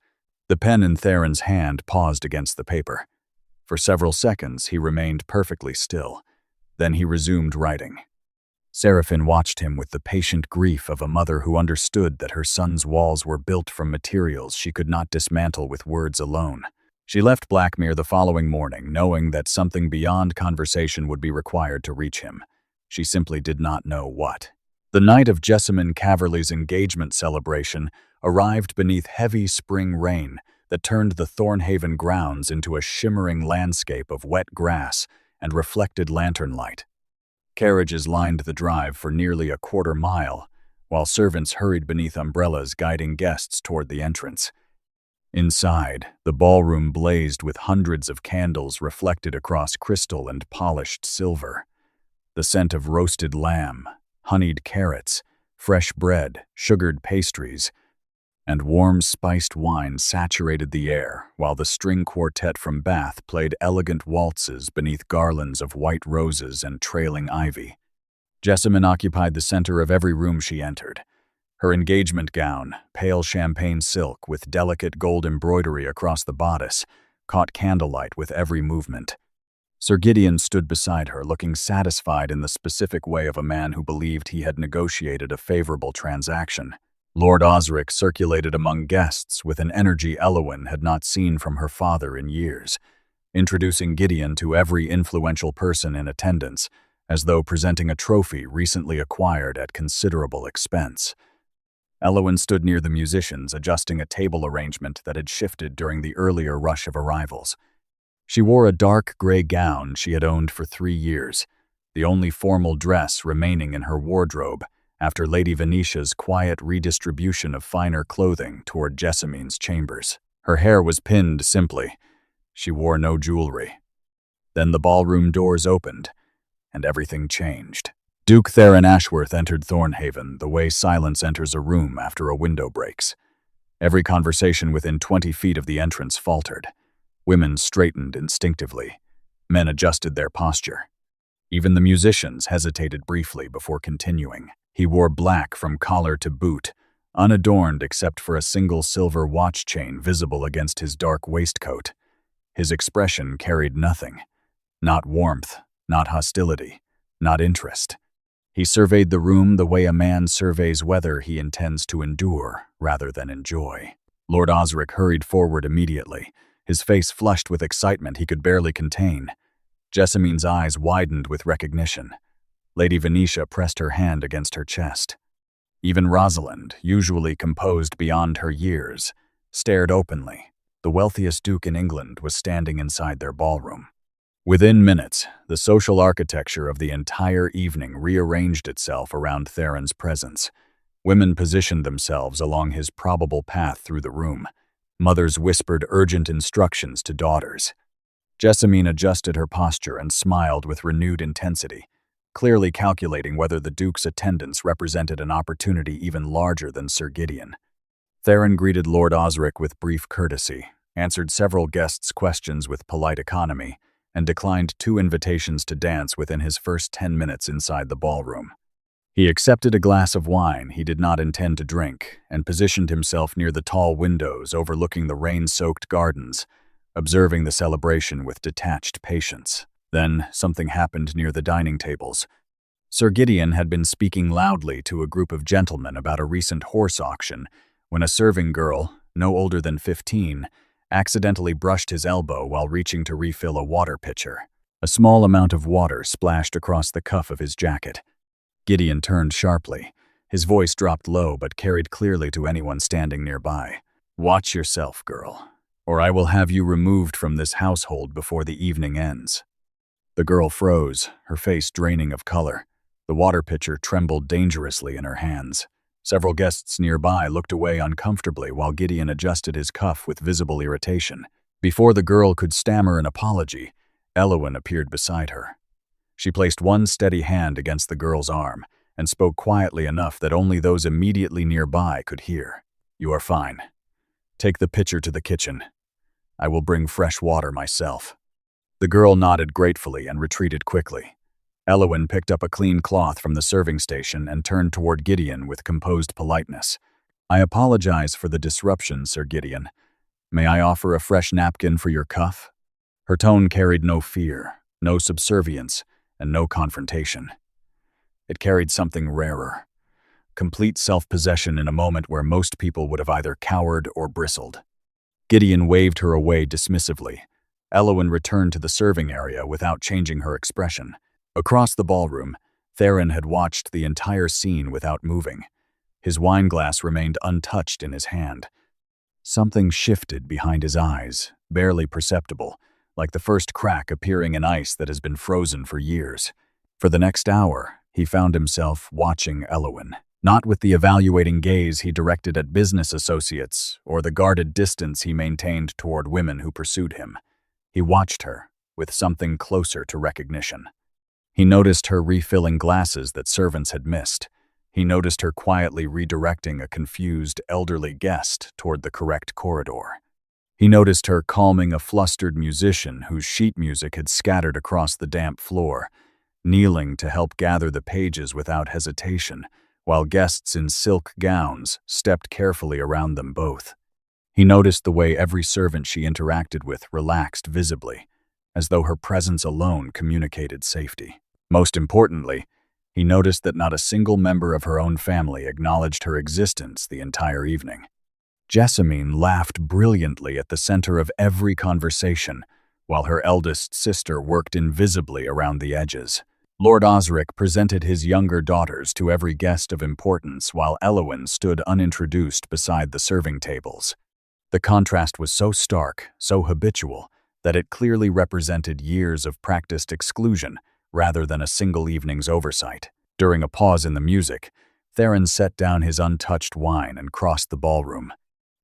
The pen in Theron's hand paused against the paper. For several seconds, he remained perfectly still. Then he resumed writing. Seraphine watched him with the patient grief of a mother who understood that her son's walls were built from materials she could not dismantle with words alone. She left Blackmere the following morning, knowing that something beyond conversation would be required to reach him. She simply did not know what. The night of Jessamine Caverly's engagement celebration arrived beneath heavy spring rain that turned the Thornhaven grounds into a shimmering landscape of wet grass and reflected lantern light. Carriages lined the drive for nearly a quarter mile, while servants hurried beneath umbrellas guiding guests toward the entrance. Inside, the ballroom blazed with hundreds of candles reflected across crystal and polished silver. The scent of roasted lamb, honeyed carrots, fresh bread, sugared pastries, and warm spiced wine saturated the air, while the string quartet from Bath played elegant waltzes beneath garlands of white roses and trailing ivy. Jessamine occupied the center of every room she entered. Her engagement gown, pale champagne silk with delicate gold embroidery across the bodice, caught candlelight with every movement. Sir Gideon stood beside her, looking satisfied in the specific way of a man who believed he had negotiated a favorable transaction. Lord Osric circulated among guests with an energy Elowyn had not seen from her father in years, introducing Gideon to every influential person in attendance, as though presenting a trophy recently acquired at considerable expense. Elowyn stood near the musicians, adjusting a table arrangement that had shifted during the earlier rush of arrivals. She wore a dark gray gown she had owned for 3 years, the only formal dress remaining in her wardrobe after Lady Venetia's quiet redistribution of finer clothing toward Jessamine's chambers. Her hair was pinned simply. She wore no jewelry. Then the ballroom doors opened, and everything changed. Duke Theron Ashworth entered Thornhaven the way silence enters a room after a window breaks. Every conversation within 20 feet of the entrance faltered. Women straightened instinctively. Men adjusted their posture. Even the musicians hesitated briefly before continuing. He wore black from collar to boot, unadorned except for a single silver watch chain visible against his dark waistcoat. His expression carried nothing. Not warmth, not hostility, not interest. He surveyed the room the way a man surveys whether he intends to endure rather than enjoy. Lord Osric hurried forward immediately, his face flushed with excitement he could barely contain. Jessamine's eyes widened with recognition. Lady Venetia pressed her hand against her chest. Even Rosalind, usually composed beyond her years, stared openly. The wealthiest duke in England was standing inside their ballroom. Within minutes, the social architecture of the entire evening rearranged itself around Theron's presence. Women positioned themselves along his probable path through the room. Mothers whispered urgent instructions to daughters. Jessamine adjusted her posture and smiled with renewed intensity, clearly calculating whether the Duke's attendance represented an opportunity even larger than Sir Gideon. Theron greeted Lord Osric with brief courtesy, answered several guests' questions with polite economy, and declined 2 invitations to dance within his first 10 minutes inside the ballroom. He accepted a glass of wine he did not intend to drink and positioned himself near the tall windows overlooking the rain-soaked gardens, observing the celebration with detached patience. Then something happened near the dining tables. Sir Gideon had been speaking loudly to a group of gentlemen about a recent horse auction when a serving girl, no older than 15, accidentally brushed his elbow while reaching to refill a water pitcher. A small amount of water splashed across the cuff of his jacket. Gideon turned sharply. His voice dropped low but carried clearly to anyone standing nearby. "Watch yourself, girl, or I will have you removed from this household before the evening ends." The girl froze, her face draining of color. The water pitcher trembled dangerously in her hands. Several guests nearby looked away uncomfortably while Gideon adjusted his cuff with visible irritation. Before the girl could stammer an apology, Elowen appeared beside her. She placed one steady hand against the girl's arm and spoke quietly enough that only those immediately nearby could hear. "You are fine. Take the pitcher to the kitchen. I will bring fresh water myself." The girl nodded gratefully and retreated quickly. Elowen picked up a clean cloth from the serving station and turned toward Gideon with composed politeness. "I apologize for the disruption, Sir Gideon. May I offer a fresh napkin for your cuff?" Her tone carried no fear, no subservience, and no confrontation. It carried something rarer, complete self-possession in a moment where most people would have either cowered or bristled. Gideon waved her away dismissively. Elowen returned to the serving area without changing her expression. Across the ballroom, Theron had watched the entire scene without moving. His wineglass remained untouched in his hand. Something shifted behind his eyes, barely perceptible, like the first crack appearing in ice that has been frozen for years. For the next hour, he found himself watching Elowen, not with the evaluating gaze he directed at business associates or the guarded distance he maintained toward women who pursued him. He watched her with something closer to recognition. He noticed her refilling glasses that servants had missed. He noticed her quietly redirecting a confused elderly guest toward the correct corridor. He noticed her calming a flustered musician whose sheet music had scattered across the damp floor, kneeling to help gather the pages without hesitation, while guests in silk gowns stepped carefully around them both. He noticed the way every servant she interacted with relaxed visibly, as though her presence alone communicated safety. Most importantly, he noticed that not a single member of her own family acknowledged her existence the entire evening. Jessamine laughed brilliantly at the center of every conversation, while her eldest sister worked invisibly around the edges. Lord Osric presented his younger daughters to every guest of importance, while Elowen stood unintroduced beside the serving tables. The contrast was so stark, so habitual, that it clearly represented years of practiced exclusion rather than a single evening's oversight. During a pause in the music, Theron set down his untouched wine and crossed the ballroom.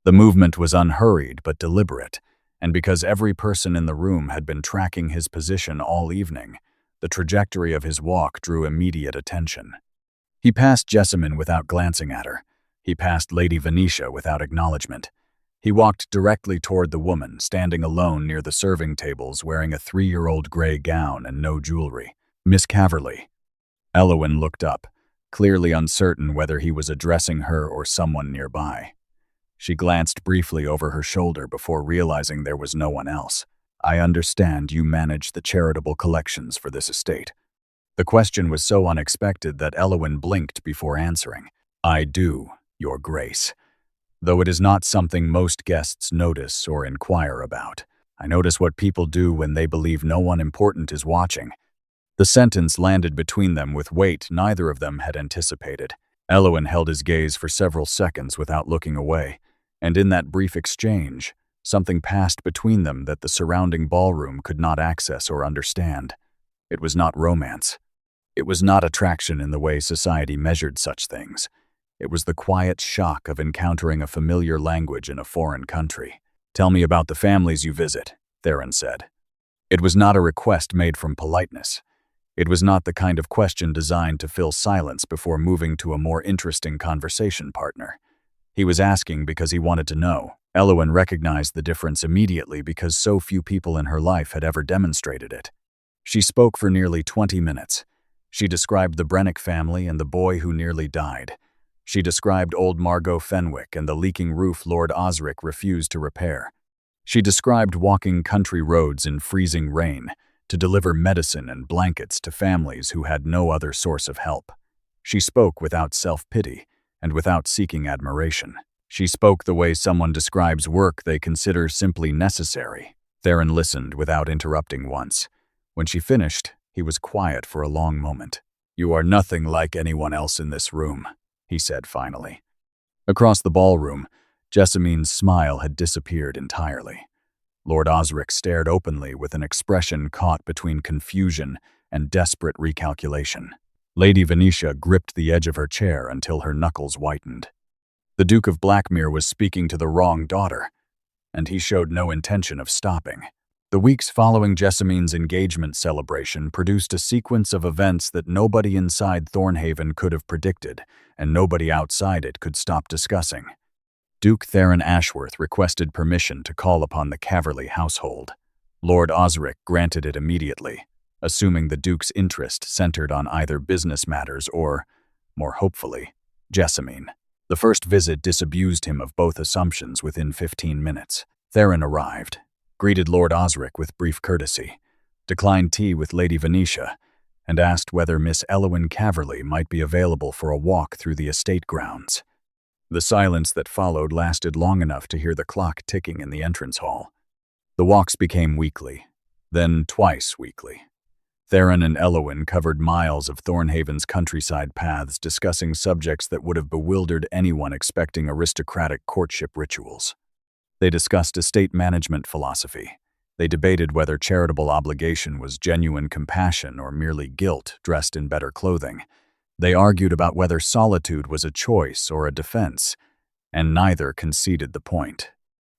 The movement was unhurried but deliberate, and because every person in the room had been tracking his position all evening, the trajectory of his walk drew immediate attention. He passed Jessamine without glancing at her. He passed Lady Venetia without acknowledgement. He walked directly toward the woman, standing alone near the serving tables wearing a 3-year-old gray gown and no jewelry. "Miss Caverly." Elowen looked up, clearly uncertain whether he was addressing her or someone nearby. She glanced briefly over her shoulder before realizing there was no one else. "I understand you manage the charitable collections for this estate." The question was so unexpected that Elowen blinked before answering. "I do, Your Grace. Though it is not something most guests notice or inquire about. I notice what people do when they believe no one important is watching." The sentence landed between them with weight neither of them had anticipated. Elowen held his gaze for several seconds without looking away, and in that brief exchange, something passed between them that the surrounding ballroom could not access or understand. It was not romance. It was not attraction in the way society measured such things. It was the quiet shock of encountering a familiar language in a foreign country. "Tell me about the families you visit," Theron said. It was not a request made from politeness. It was not the kind of question designed to fill silence before moving to a more interesting conversation partner. He was asking because he wanted to know. Elowen recognized the difference immediately because so few people in her life had ever demonstrated it. She spoke for nearly 20 minutes. She described the Brennick family and the boy who nearly died. She described old Margot Fenwick and the leaking roof Lord Osric refused to repair. She described walking country roads in freezing rain to deliver medicine and blankets to families who had no other source of help. She spoke without self-pity and without seeking admiration. She spoke the way someone describes work they consider simply necessary. Theron listened without interrupting once. When she finished, he was quiet for a long moment. "You are nothing like anyone else in this room," he said finally. Across the ballroom, Jessamine's smile had disappeared entirely. Lord Osric stared openly with an expression caught between confusion and desperate recalculation. Lady Venetia gripped the edge of her chair until her knuckles whitened. The Duke of Blackmere was speaking to the wrong daughter, and he showed no intention of stopping. The weeks following Jessamine's engagement celebration produced a sequence of events that nobody inside Thornhaven could have predicted, and nobody outside it could stop discussing. Duke Theron Ashworth requested permission to call upon the Caverly household. Lord Osric granted it immediately, assuming the Duke's interest centered on either business matters or, more hopefully, Jessamine. The first visit disabused him of both assumptions within 15 minutes. Theron arrived, greeted Lord Osric with brief courtesy, declined tea with Lady Venetia, and asked whether Miss Elowyn Caverly might be available for a walk through the estate grounds. The silence that followed lasted long enough to hear the clock ticking in the entrance hall. The walks became weekly, then twice weekly. Theron and Elowyn covered miles of Thornhaven's countryside paths discussing subjects that would have bewildered anyone expecting aristocratic courtship rituals. They discussed estate management philosophy. They debated whether charitable obligation was genuine compassion or merely guilt dressed in better clothing. They argued about whether solitude was a choice or a defense, and neither conceded the point.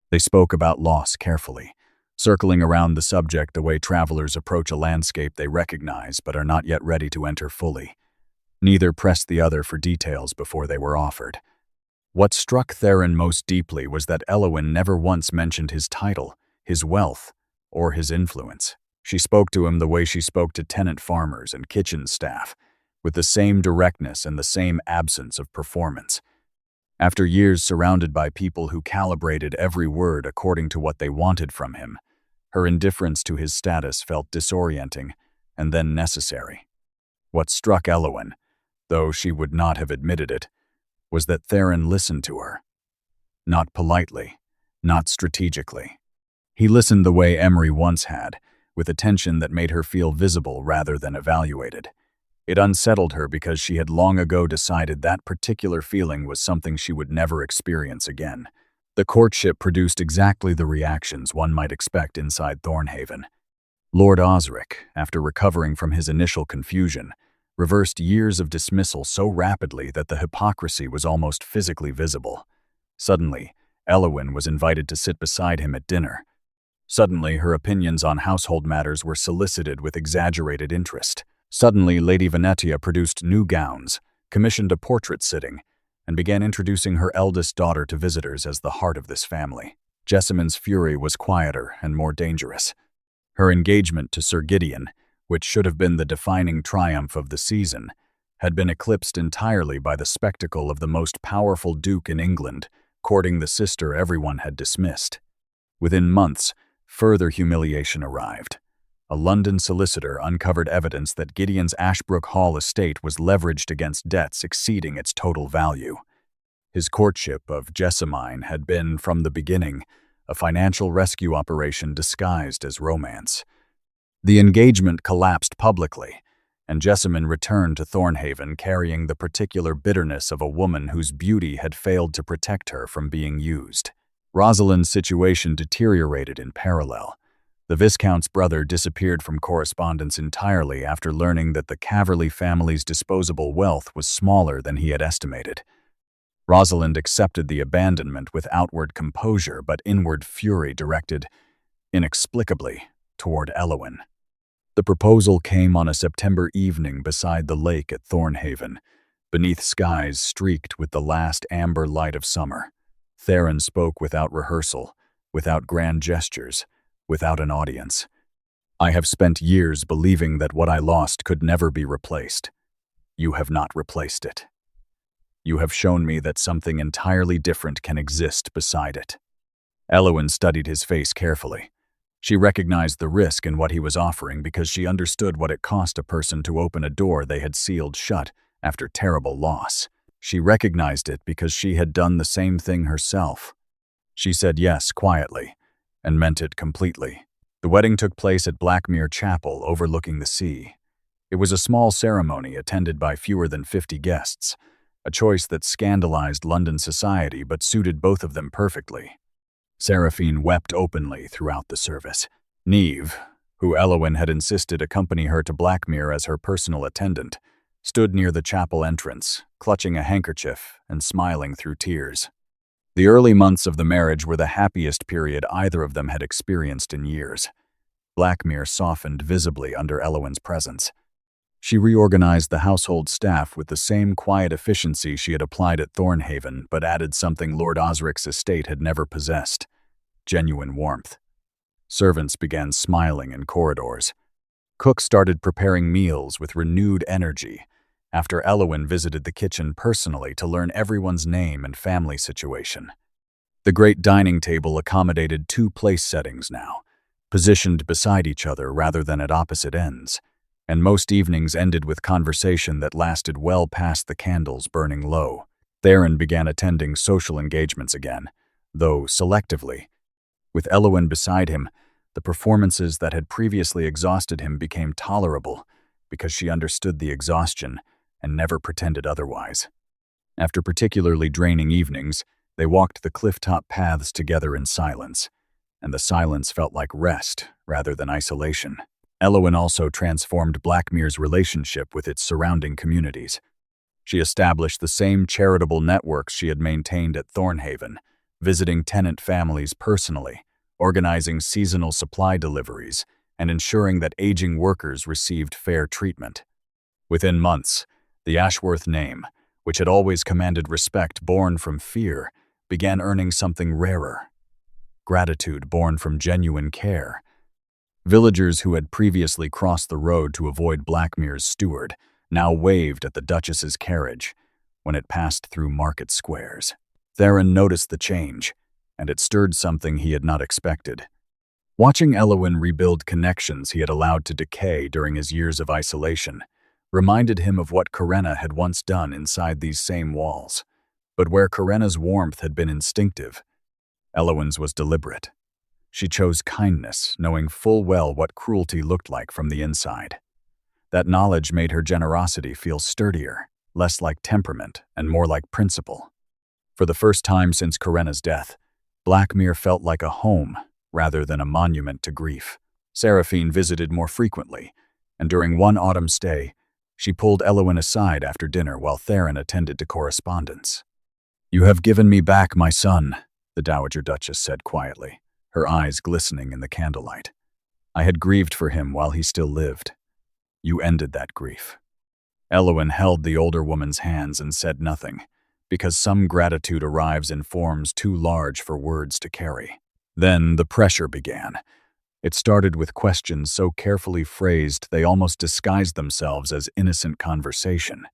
They spoke about loss carefully, circling around the subject the way travelers approach a landscape they recognize but are not yet ready to enter fully. Neither pressed the other for details before they were offered. What struck Theron most deeply was that Elowyn never once mentioned his title, his wealth, or his influence. She spoke to him the way she spoke to tenant farmers and kitchen staff, with the same directness and the same absence of performance. After years surrounded by people who calibrated every word according to what they wanted from him, her indifference to his status felt disorienting and then necessary. What struck Elowyn, though she would not have admitted it, was that Theron listened to her. Not politely, not strategically. He listened the way Emery once had, with attention that made her feel visible rather than evaluated. It unsettled her because she had long ago decided that particular feeling was something she would never experience again. The courtship produced exactly the reactions one might expect inside Thornhaven. Lord Osric, after recovering from his initial confusion, reversed years of dismissal so rapidly that the hypocrisy was almost physically visible. Suddenly, Elowyn was invited to sit beside him at dinner. Suddenly, her opinions on household matters were solicited with exaggerated interest. Suddenly, Lady Venetia produced new gowns, commissioned a portrait sitting, and began introducing her eldest daughter to visitors as the heart of this family. Jessamine's fury was quieter and more dangerous. Her engagement to Sir Gideon, which should have been the defining triumph of the season, had been eclipsed entirely by the spectacle of the most powerful duke in England courting the sister everyone had dismissed. Within months, further humiliation arrived. A London solicitor uncovered evidence that Gideon's Ashbrook Hall estate was leveraged against debts exceeding its total value. His courtship of Jessamine had been, from the beginning, a financial rescue operation disguised as romance. The engagement collapsed publicly, and Jessamine returned to Thornhaven carrying the particular bitterness of a woman whose beauty had failed to protect her from being used. Rosalind's situation deteriorated in parallel. The Viscount's brother disappeared from correspondence entirely after learning that the Caverly family's disposable wealth was smaller than he had estimated. Rosalind accepted the abandonment with outward composure but inward fury directed, inexplicably, toward Elowyn. The proposal came on a September evening beside the lake at Thornhaven, beneath skies streaked with the last amber light of summer. Theron spoke without rehearsal, without grand gestures, without an audience. "I have spent years believing that what I lost could never be replaced. You have not replaced it. You have shown me that something entirely different can exist beside it." Elowyn studied his face carefully. She recognized the risk in what he was offering because she understood what it cost a person to open a door they had sealed shut after terrible loss. She recognized it because she had done the same thing herself. She said yes quietly, and meant it completely. The wedding took place at Blackmere Chapel overlooking the sea. It was a small ceremony attended by fewer than 50 guests, a choice that scandalized London society but suited both of them perfectly. Seraphine wept openly throughout the service. Neve, who Elowyn had insisted accompany her to Blackmere as her personal attendant, stood near the chapel entrance, clutching a handkerchief and smiling through tears. The early months of the marriage were the happiest period either of them had experienced in years. Blackmere softened visibly under Elowyn's presence. She reorganized the household staff with the same quiet efficiency she had applied at Thornhaven, but added something Lord Osric's estate had never possessed: genuine warmth. Servants began smiling in corridors. Cooks started preparing meals with renewed energy after Elowyn visited the kitchen personally to learn everyone's name and family situation. The great dining table accommodated 2 place settings now, positioned beside each other rather than at opposite ends, and most evenings ended with conversation that lasted well past the candles burning low. Theron began attending social engagements again, though selectively. With Elowyn beside him, the performances that had previously exhausted him became tolerable because she understood the exhaustion and never pretended otherwise. After particularly draining evenings, they walked the cliff-top paths together in silence, and the silence felt like rest rather than isolation. Elowyn also transformed Blackmere's relationship with its surrounding communities. She established the same charitable networks she had maintained at Thornhaven, visiting tenant families personally, organizing seasonal supply deliveries, and ensuring that aging workers received fair treatment. Within months, the Ashworth name, which had always commanded respect born from fear, began earning something rarer: gratitude born from genuine care. Villagers who had previously crossed the road to avoid Blackmere's steward now waved at the Duchess's carriage when it passed through market squares. Theron noticed the change, and it stirred something he had not expected. Watching Elowyn rebuild connections he had allowed to decay during his years of isolation reminded him of what Karenna had once done inside these same walls. But where Karenna's warmth had been instinctive, Elowyn's was deliberate. She chose kindness, knowing full well what cruelty looked like from the inside. That knowledge made her generosity feel sturdier, less like temperament and more like principle. For the first time since Karenna's death, Blackmere felt like a home rather than a monument to grief. Seraphine visited more frequently, and during one autumn stay, she pulled Elowyn aside after dinner while Theron attended to correspondence. "You have given me back my son," the Dowager Duchess said quietly, her eyes glistening in the candlelight. "I had grieved for him while he still lived. You ended that grief." Elowyn held the older woman's hands and said nothing, because some gratitude arrives in forms too large for words to carry. Then the pressure began. It started with questions so carefully phrased they almost disguised themselves as innocent conversation.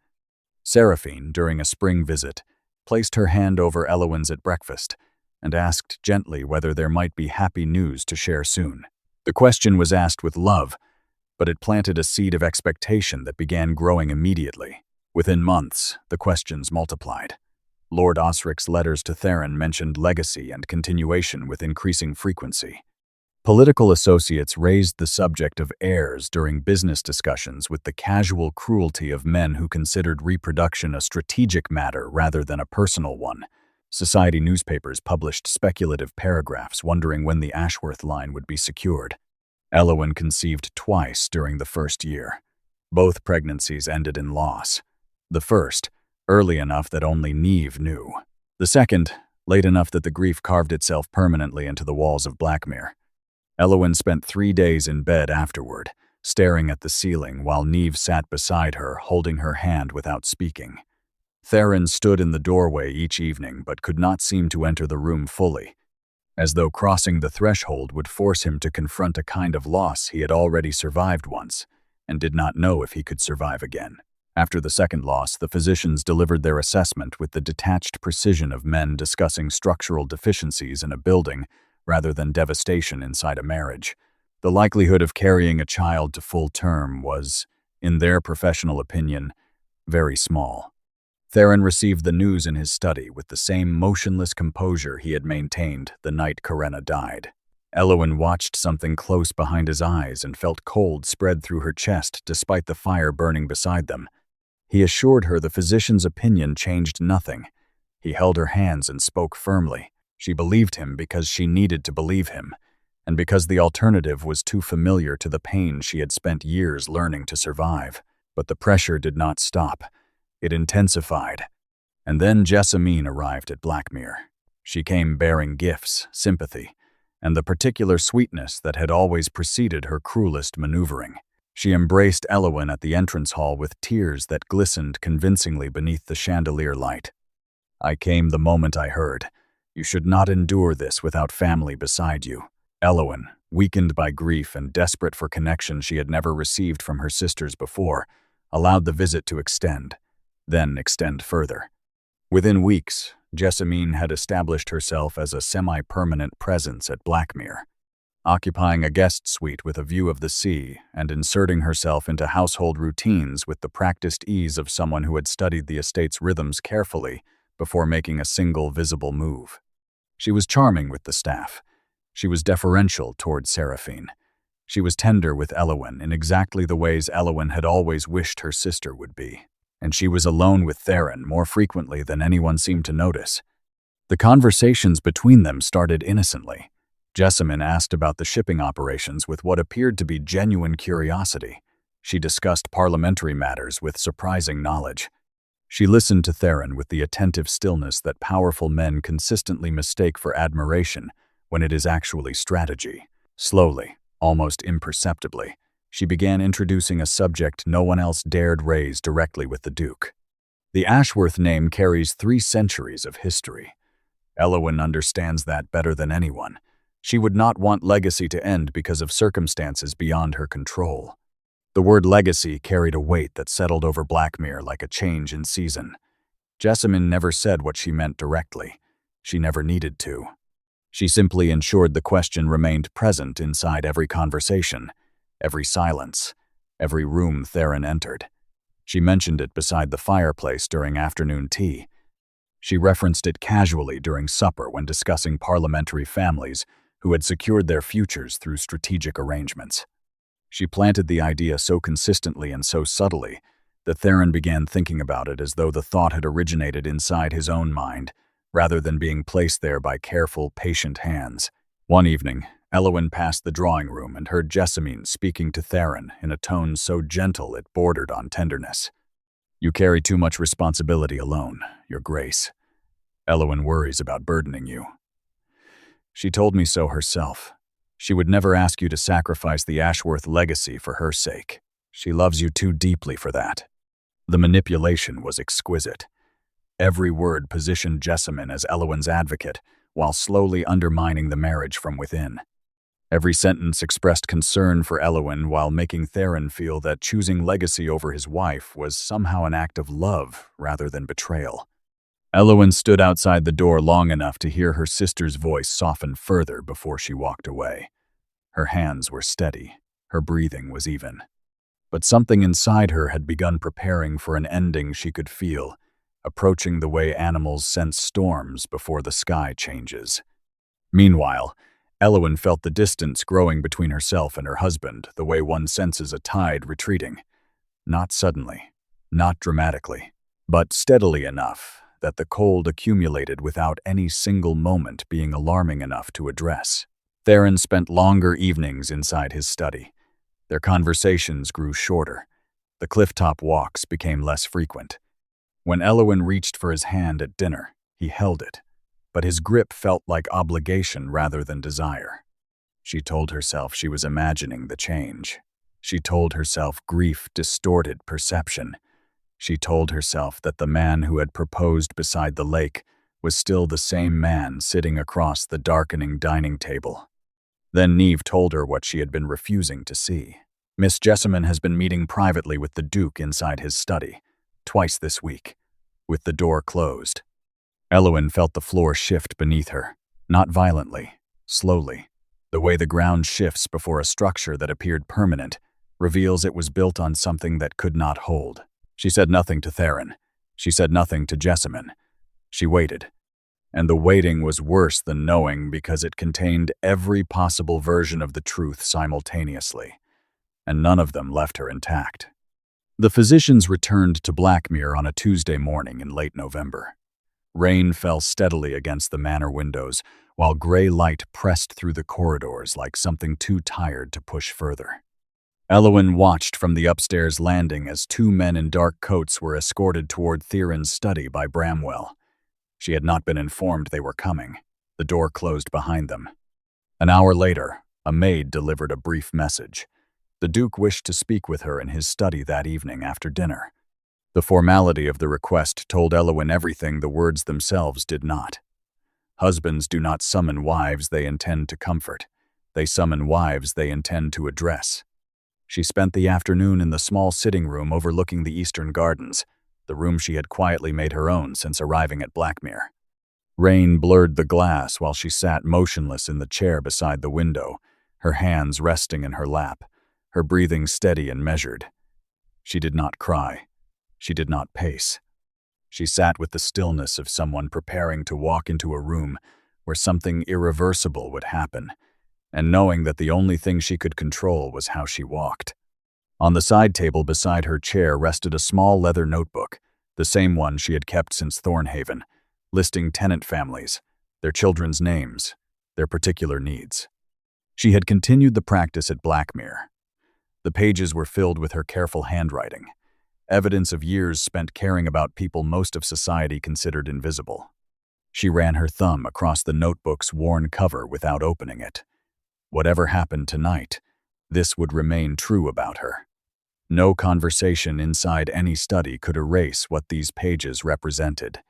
Seraphine, during a spring visit, placed her hand over Elowyn's at breakfast and asked gently whether there might be happy news to share soon. The question was asked with love, but it planted a seed of expectation that began growing immediately. Within months, the questions multiplied. Lord Osric's letters to Theron mentioned legacy and continuation with increasing frequency. Political associates raised the subject of heirs during business discussions with the casual cruelty of men who considered reproduction a strategic matter rather than a personal one. Society newspapers published speculative paragraphs wondering when the Ashworth line would be secured. Elowyn conceived twice during the first year. Both pregnancies ended in loss. The first, early enough that only Neve knew. The second, late enough that the grief carved itself permanently into the walls of Blackmere. Elowyn spent 3 days in bed afterward, staring at the ceiling while Neve sat beside her, holding her hand without speaking. Theron stood in the doorway each evening but could not seem to enter the room fully, as though crossing the threshold would force him to confront a kind of loss he had already survived once and did not know if he could survive again. After the second loss, the physicians delivered their assessment with the detached precision of men discussing structural deficiencies in a building rather than devastation inside a marriage. The likelihood of carrying a child to full term was, in their professional opinion, very small. Theron received the news in his study with the same motionless composure he had maintained the night Karenna died. Elowen watched something close behind his eyes and felt cold spread through her chest despite the fire burning beside them. He assured her the physician's opinion changed nothing. He held her hands and spoke firmly. She believed him because she needed to believe him, and because the alternative was too familiar to the pain she had spent years learning to survive. But the pressure did not stop. It intensified. And then Jessamine arrived at Blackmere. She came bearing gifts, sympathy, and the particular sweetness that had always preceded her cruelest maneuvering. She embraced Elowen at the entrance hall with tears that glistened convincingly beneath the chandelier light. "I came the moment I heard. You should not endure this without family beside you." Elowen, weakened by grief and desperate for connection she had never received from her sisters before, allowed the visit to extend, then extend further. Within weeks, Jessamine had established herself as a semi-permanent presence at Blackmere, occupying a guest suite with a view of the sea and inserting herself into household routines with the practiced ease of someone who had studied the estate's rhythms carefully before making a single visible move. She was charming with the staff. She was deferential toward Seraphine. She was tender with Elowen in exactly the ways Elowen had always wished her sister would be. And she was alone with Theron more frequently than anyone seemed to notice. The conversations between them started innocently. Jessamine asked about the shipping operations with what appeared to be genuine curiosity. She discussed parliamentary matters with surprising knowledge. She listened to Theron with the attentive stillness that powerful men consistently mistake for admiration when it is actually strategy. Slowly, almost imperceptibly, she began introducing a subject no one else dared raise directly with the Duke. The Ashworth name carries 3 centuries of history. Elowen understands that better than anyone. She would not want legacy to end because of circumstances beyond her control. The word legacy carried a weight that settled over Blackmere like a change in season. Jessamine never said what she meant directly. She never needed to. She simply ensured the question remained present inside every conversation, every silence, every room Theron entered. She mentioned it beside the fireplace during afternoon tea. She referenced it casually during supper when discussing parliamentary families who had secured their futures through strategic arrangements. She planted the idea so consistently and so subtly that Theron began thinking about it as though the thought had originated inside his own mind, rather than being placed there by careful, patient hands. One evening, Elowen passed the drawing room and heard Jessamine speaking to Theron in a tone so gentle it bordered on tenderness. "You carry too much responsibility alone, Your Grace. Elowen worries about burdening you. She told me so herself. She would never ask you to sacrifice the Ashworth legacy for her sake. She loves you too deeply for that." The manipulation was exquisite. Every word positioned Jessamine as Elowen's advocate, while slowly undermining the marriage from within. Every sentence expressed concern for Elowen while making Theron feel that choosing legacy over his wife was somehow an act of love rather than betrayal. Elowen stood outside the door long enough to hear her sister's voice soften further before she walked away. Her hands were steady, her breathing was even. But something inside her had begun preparing for an ending she could feel, approaching the way animals sense storms before the sky changes. Meanwhile, Elowen felt the distance growing between herself and her husband, the way one senses a tide retreating. Not suddenly, not dramatically, but steadily enough that the cold accumulated without any single moment being alarming enough to address. Theron spent longer evenings inside his study. Their conversations grew shorter. The clifftop walks became less frequent. When Elowen reached for his hand at dinner, he held it, but his grip felt like obligation rather than desire. She told herself she was imagining the change. She told herself grief distorted perception. She told herself that the man who had proposed beside the lake was still the same man sitting across the darkening dining table. Then Neve told her what she had been refusing to see. "Miss Jessamine has been meeting privately with the Duke inside his study, twice this week, with the door closed." Elowen felt the floor shift beneath her, not violently, slowly. The way the ground shifts before a structure that appeared permanent reveals it was built on something that could not hold. She said nothing to Theron. She said nothing to Jessamine. She waited. And the waiting was worse than knowing because it contained every possible version of the truth simultaneously, and none of them left her intact. The physicians returned to Blackmere on a Tuesday morning in late November. Rain fell steadily against the manor windows, while gray light pressed through the corridors like something too tired to push further. Elwyn watched from the upstairs landing as two men in dark coats were escorted toward Theron's study by Bramwell. She had not been informed they were coming. The door closed behind them. An hour later, a maid delivered a brief message. The Duke wished to speak with her in his study that evening after dinner. The formality of the request told Elwyn everything the words themselves did not. Husbands do not summon wives they intend to comfort. They summon wives they intend to address. She spent the afternoon in the small sitting room overlooking the eastern gardens, the room she had quietly made her own since arriving at Blackmere. Rain blurred the glass while she sat motionless in the chair beside the window, her hands resting in her lap, her breathing steady and measured. She did not cry. She did not pace. She sat with the stillness of someone preparing to walk into a room where something irreversible would happen, and knowing that the only thing she could control was how she walked. On the side table beside her chair rested a small leather notebook, the same one she had kept since Thornhaven, listing tenant families, their children's names, their particular needs. She had continued the practice at Blackmere. The pages were filled with her careful handwriting, evidence of years spent caring about people most of society considered invisible. She ran her thumb across the notebook's worn cover without opening it. Whatever happened tonight, this would remain true about her. No conversation inside any study could erase what these pages represented.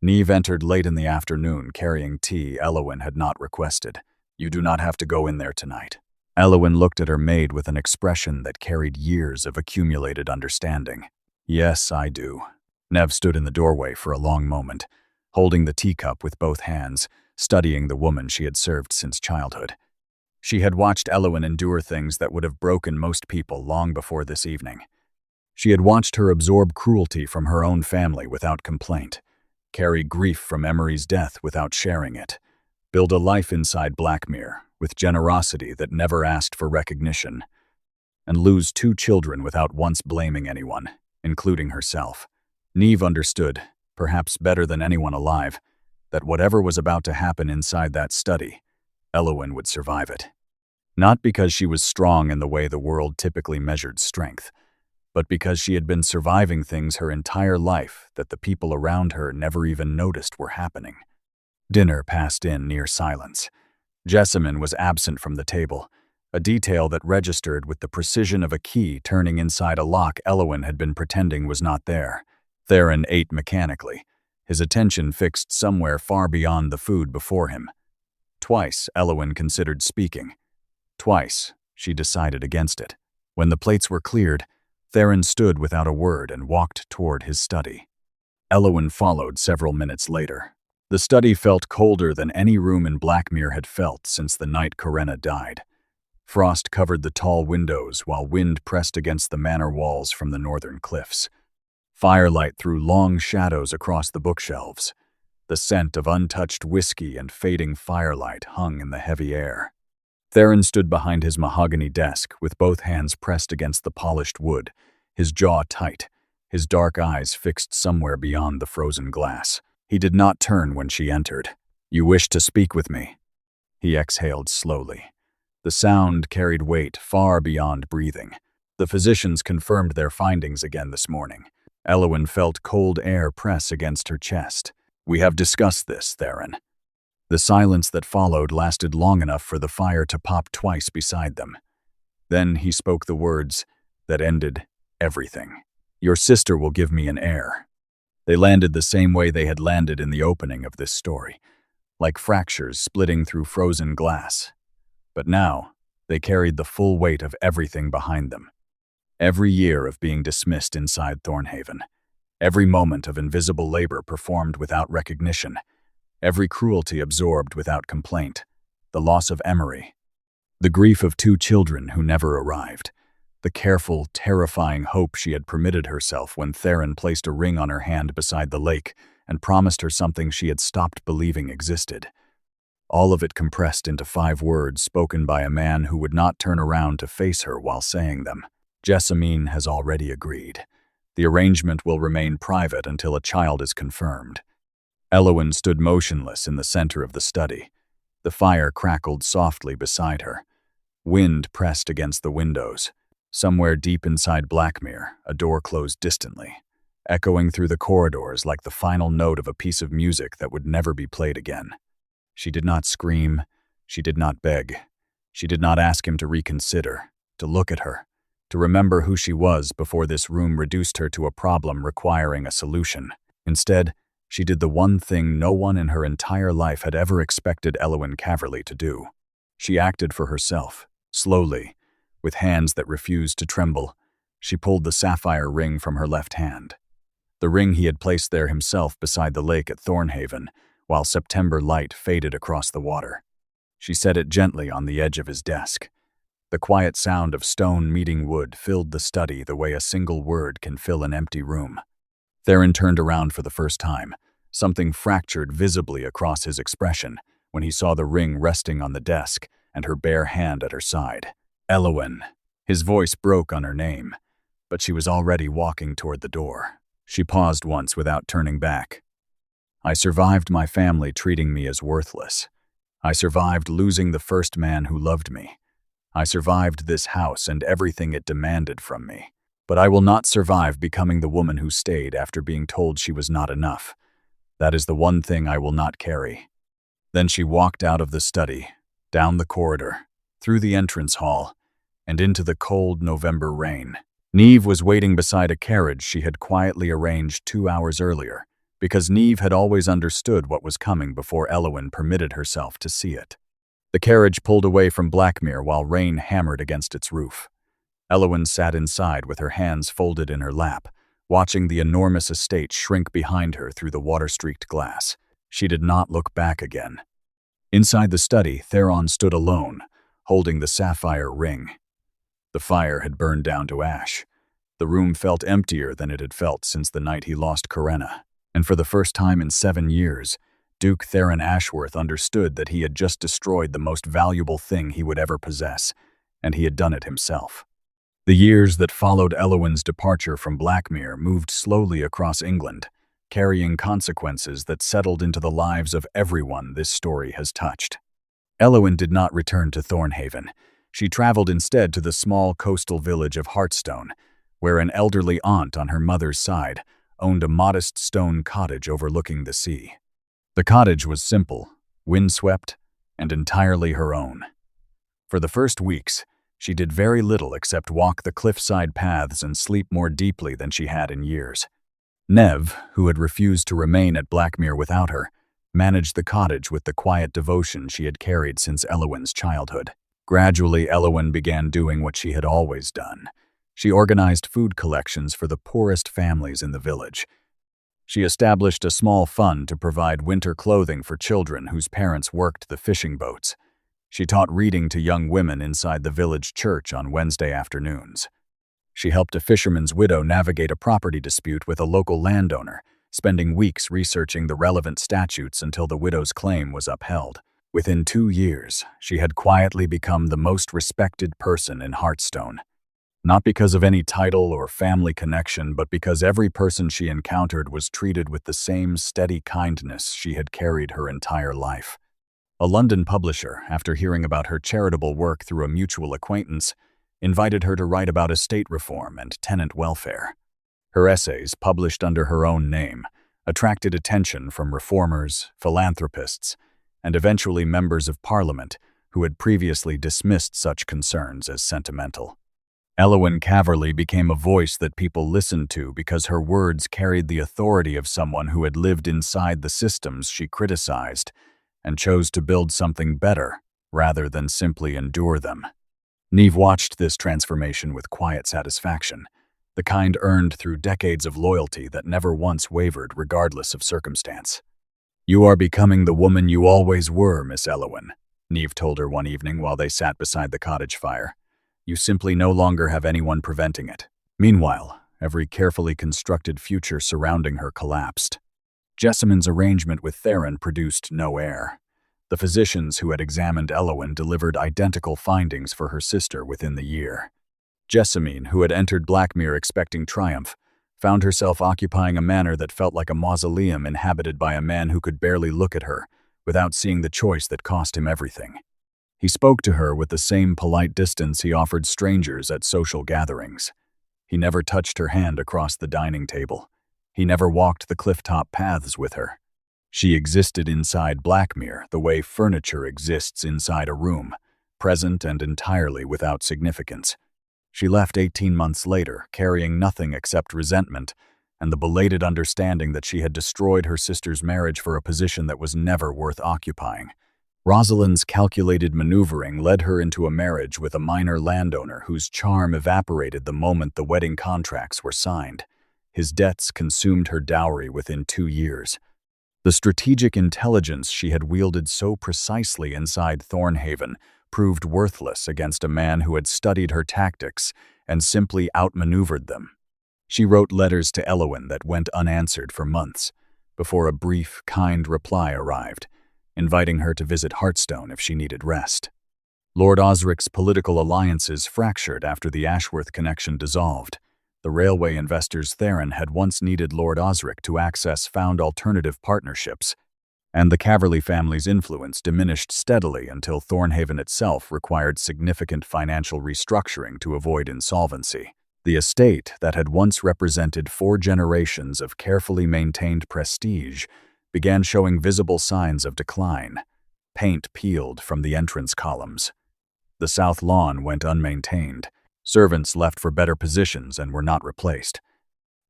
Neve entered late in the afternoon carrying tea Elwyn had not requested. "You do not have to go in there tonight." Elwyn looked at her maid with an expression that carried years of accumulated understanding. "Yes, I do." Neve stood in the doorway for a long moment, holding the teacup with both hands, studying the woman she had served since childhood. She had watched Elwyn endure things that would have broken most people long before this evening. She had watched her absorb cruelty from her own family without complaint, carry grief from Emery's death without sharing it, build a life inside Blackmere with generosity that never asked for recognition, and lose 2 children without once blaming anyone, including herself. Neve understood, perhaps better than anyone alive, that whatever was about to happen inside that study, Elwyn would survive it. Not because she was strong in the way the world typically measured strength, but because she had been surviving things her entire life that the people around her never even noticed were happening. Dinner passed in near silence. Jessamine was absent from the table, a detail that registered with the precision of a key turning inside a lock Elwyn had been pretending was not there. Theron ate mechanically, his attention fixed somewhere far beyond the food before him. Twice, Elwyn considered speaking. Twice, she decided against it. When the plates were cleared, Theron stood without a word and walked toward his study. Elwyn followed several minutes later. The study felt colder than any room in Blackmere had felt since the night Corinna died. Frost covered the tall windows while wind pressed against the manor walls from the northern cliffs. Firelight threw long shadows across the bookshelves. The scent of untouched whiskey and fading firelight hung in the heavy air. Theron stood behind his mahogany desk with both hands pressed against the polished wood, his jaw tight, his dark eyes fixed somewhere beyond the frozen glass. He did not turn when she entered. "You wish to speak with me?" He exhaled slowly. The sound carried weight far beyond breathing. The physicians confirmed their findings again this morning. Elwyn felt cold air press against her chest. "We have discussed this, Theron." The silence that followed lasted long enough for the fire to pop twice beside them. Then he spoke the words that ended everything. "Your sister will give me an heir." They landed the same way they had landed in the opening of this story, like fractures splitting through frozen glass. But now, they carried the full weight of everything behind them. Every year of being dismissed inside Thornhaven, every moment of invisible labor performed without recognition, every cruelty absorbed without complaint, the loss of Emery, the grief of 2 children who never arrived, the careful, terrifying hope she had permitted herself when Theron placed a ring on her hand beside the lake and promised her something she had stopped believing existed. All of it compressed into 5 words spoken by a man who would not turn around to face her while saying them. Jessamine has already agreed. The arrangement will remain private until a child is confirmed. Elowen stood motionless in the center of the study. The fire crackled softly beside her. Wind pressed against the windows. Somewhere deep inside Blackmere, a door closed distantly, echoing through the corridors like the final note of a piece of music that would never be played again. She did not scream. She did not beg. She did not ask him to reconsider, to look at her, to remember who she was before this room reduced her to a problem requiring a solution. Instead, she did the one thing no one in her entire life had ever expected Elowen Caverly to do. She acted for herself, slowly, with hands that refused to tremble. She pulled the sapphire ring from her left hand. The ring he had placed there himself beside the lake at Thornhaven, while September light faded across the water. She set it gently on the edge of his desk. The quiet sound of stone meeting wood filled the study the way a single word can fill an empty room. Theron turned around for the first time. Something fractured visibly across his expression when he saw the ring resting on the desk and her bare hand at her side. Elowen. His voice broke on her name, but she was already walking toward the door. She paused once without turning back. I survived my family treating me as worthless. I survived losing the first man who loved me. I survived this house and everything it demanded from me. But I will not survive becoming the woman who stayed after being told she was not enough. That is the one thing I will not carry. Then she walked out of the study, down the corridor, through the entrance hall, and into the cold November rain. Niamh was waiting beside a carriage she had quietly arranged 2 hours earlier, because Niamh had always understood what was coming before Elowen permitted herself to see it. The carriage pulled away from Blackmere while rain hammered against its roof. Elowen sat inside with her hands folded in her lap, watching the enormous estate shrink behind her through the water-streaked glass. She did not look back again. Inside the study, Theron stood alone, holding the sapphire ring. The fire had burned down to ash. The room felt emptier than it had felt since the night he lost Corinna, and for the first time in 7 years, Duke Theron Ashworth understood that he had just destroyed the most valuable thing he would ever possess, and he had done it himself. The years that followed Elowen's departure from Blackmere moved slowly across England, carrying consequences that settled into the lives of everyone this story has touched. Elowen did not return to Thornhaven. She traveled instead to the small coastal village of Heartstone, where an elderly aunt on her mother's side owned a modest stone cottage overlooking the sea. The cottage was simple, windswept, and entirely her own. For the first weeks, she did very little except walk the cliffside paths and sleep more deeply than she had in years. Nev, who had refused to remain at Blackmere without her, managed the cottage with the quiet devotion she had carried since Elowen's childhood. Gradually, Elowen began doing what she had always done. She organized food collections for the poorest families in the village. She established a small fund to provide winter clothing for children whose parents worked the fishing boats. She taught reading to young women inside the village church on Wednesday afternoons. She helped a fisherman's widow navigate a property dispute with a local landowner, spending weeks researching the relevant statutes until the widow's claim was upheld. Within 2 years, she had quietly become the most respected person in Heartstone. Not because of any title or family connection, but because every person she encountered was treated with the same steady kindness she had carried her entire life. A London publisher, after hearing about her charitable work through a mutual acquaintance, invited her to write about estate reform and tenant welfare. Her essays, published under her own name, attracted attention from reformers, philanthropists, and eventually members of Parliament who had previously dismissed such concerns as sentimental. Elowen Caverly became a voice that people listened to because her words carried the authority of someone who had lived inside the systems she criticized and chose to build something better rather than simply endure them. Niamh watched this transformation with quiet satisfaction, the kind earned through decades of loyalty that never once wavered regardless of circumstance. "You are becoming the woman you always were, Miss Elowen," Niamh told her one evening while they sat beside the cottage fire. "You simply no longer have anyone preventing it." Meanwhile, every carefully constructed future surrounding her collapsed. Jessamine's arrangement with Theron produced no heir. The physicians who had examined Elowyn delivered identical findings for her sister within the year. Jessamine, who had entered Blackmere expecting triumph, found herself occupying a manor that felt like a mausoleum inhabited by a man who could barely look at her without seeing the choice that cost him everything. He spoke to her with the same polite distance he offered strangers at social gatherings. He never touched her hand across the dining table. He never walked the cliff-top paths with her. She existed inside Blackmere the way furniture exists inside a room, present and entirely without significance. She left 18 months later, carrying nothing except resentment and the belated understanding that she had destroyed her sister's marriage for a position that was never worth occupying. Rosalind's calculated maneuvering led her into a marriage with a minor landowner whose charm evaporated the moment the wedding contracts were signed. His debts consumed her dowry within 2 years. The strategic intelligence she had wielded so precisely inside Thornhaven proved worthless against a man who had studied her tactics and simply outmaneuvered them. She wrote letters to Elowyn that went unanswered for months, before a brief, kind reply arrived, inviting her to visit Heartstone if she needed rest. Lord Osric's political alliances fractured after the Ashworth connection dissolved. The railway investors Theron had once needed Lord Osric to access found alternative partnerships, and the Caverly family's influence diminished steadily until Thornhaven itself required significant financial restructuring to avoid insolvency. The estate that had once represented 4 generations of carefully maintained prestige began showing visible signs of decline. Paint peeled from the entrance columns. The south lawn went unmaintained. Servants left for better positions and were not replaced.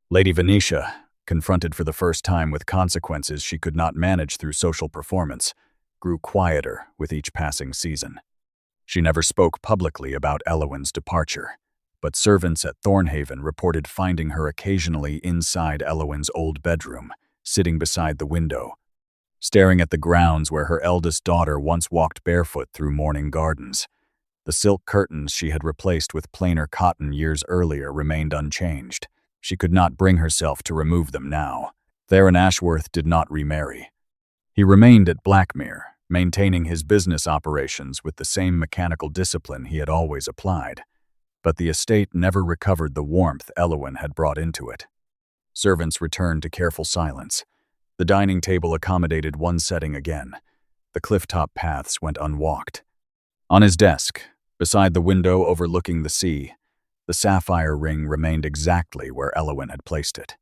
Lady Venetia, confronted for the first time with consequences she could not manage through social performance, grew quieter with each passing season. She never spoke publicly about Elowyn's departure, but servants at Thornhaven reported finding her occasionally inside Elowyn's old bedroom, sitting beside the window, staring at the grounds where her eldest daughter once walked barefoot through morning gardens. The silk curtains she had replaced with plainer cotton years earlier remained unchanged. She could not bring herself to remove them now. Theron Ashworth did not remarry. He remained at Blackmere, maintaining his business operations with the same mechanical discipline he had always applied. But the estate never recovered the warmth Elowyn had brought into it. Servants returned to careful silence. The dining table accommodated one setting again. The cliff-top paths went unwalked. On his desk, beside the window overlooking the sea, the sapphire ring remained exactly where Elowyn had placed it.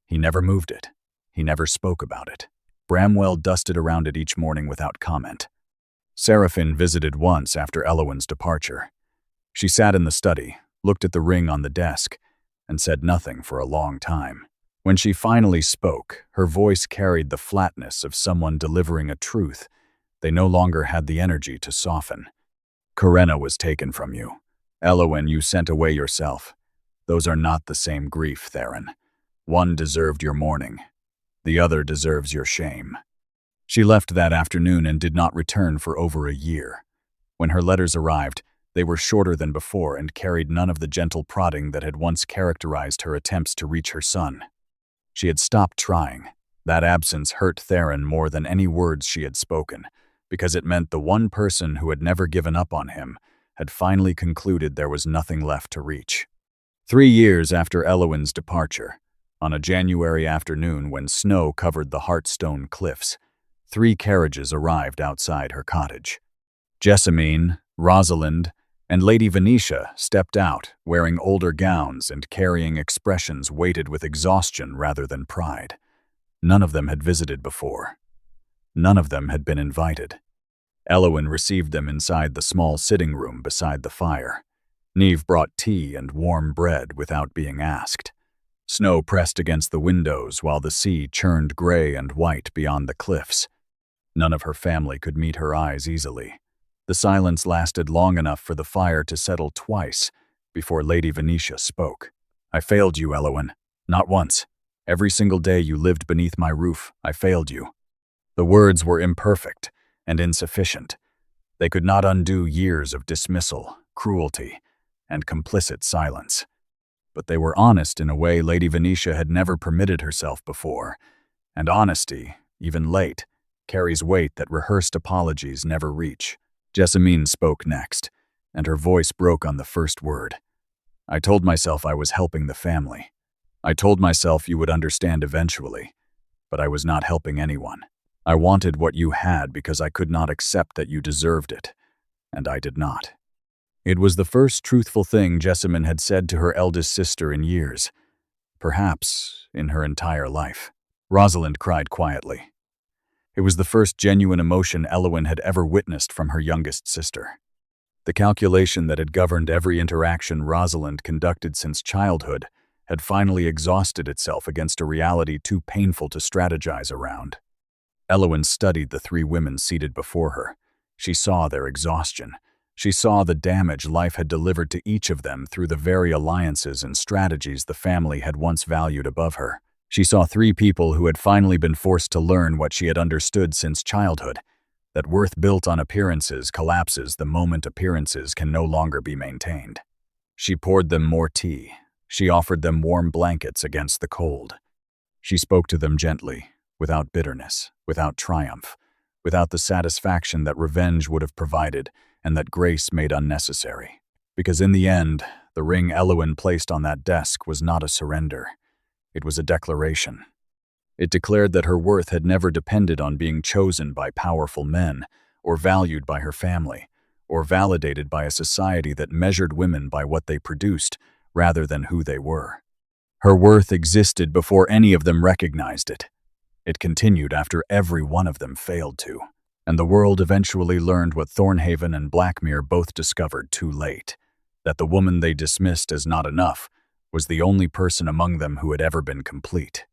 He never moved it. He never spoke about it. Bramwell dusted around it each morning without comment. Seraphine visited once after Elowyn's departure. She sat in the study, looked at the ring on the desk, and said nothing for a long time. When she finally spoke, her voice carried the flatness of someone delivering a truth they no longer had the energy to soften. Corinna was taken from you. Elowyn, you sent away yourself. Those are not the same grief, Theron. One deserved your mourning. The other deserves your shame. She left that afternoon and did not return for over a year. When her letters arrived, they were shorter than before and carried none of the gentle prodding that had once characterized her attempts to reach her son. She had stopped trying. That absence hurt Theron more than any words she had spoken, because it meant the one person who had never given up on him had finally concluded there was nothing left to reach. 3 years after Elowyn's departure, on a January afternoon when snow covered the Heartstone cliffs, 3 carriages arrived outside her cottage. Jessamine, Rosalind, and Lady Venetia stepped out, wearing older gowns and carrying expressions weighted with exhaustion rather than pride. None of them had visited before. None of them had been invited. Elowyn received them inside the small sitting room beside the fire. Neve brought tea and warm bread without being asked. Snow pressed against the windows while the sea churned gray and white beyond the cliffs. None of her family could meet her eyes easily. The silence lasted long enough for the fire to settle twice before Lady Venetia spoke. I failed you, Elowyn. Not once. Every single day you lived beneath my roof, I failed you. The words were imperfect and insufficient. They could not undo years of dismissal, cruelty, and complicit silence. But they were honest in a way Lady Venetia had never permitted herself before, And honesty, even late, carries weight that rehearsed apologies never reach. Jessamine spoke next, and her voice broke on the first word. I told myself I was helping the family. I told myself you would understand eventually, but I was not helping anyone. I wanted what you had because I could not accept that you deserved it, and I did not. It was the first truthful thing Jessamine had said to her eldest sister in years, perhaps in her entire life. Rosalind cried quietly. It was the first genuine emotion Elowen had ever witnessed from her youngest sister. The calculation that had governed every interaction Rosalind conducted since childhood had finally exhausted itself against a reality too painful to strategize around. Elowen studied the three women seated before her. She saw their exhaustion. She saw the damage life had delivered to each of them through the very alliances and strategies the family had once valued above her. She saw three people who had finally been forced to learn what she had understood since childhood, that worth built on appearances collapses the moment appearances can no longer be maintained. She poured them more tea. She offered them warm blankets against the cold. She spoke to them gently, without bitterness, without triumph, without the satisfaction that revenge would have provided and that grace made unnecessary. Because in the end, the ring Elowen placed on that desk was not a surrender. It was a declaration. It declared that her worth had never depended on being chosen by powerful men, or valued by her family, or validated by a society that measured women by what they produced rather than who they were. Her worth existed before any of them recognized it. It continued after every one of them failed to. And the world eventually learned what Thornhaven and Blackmere both discovered too late, that the woman they dismissed as not enough was the only person among them who had ever been complete.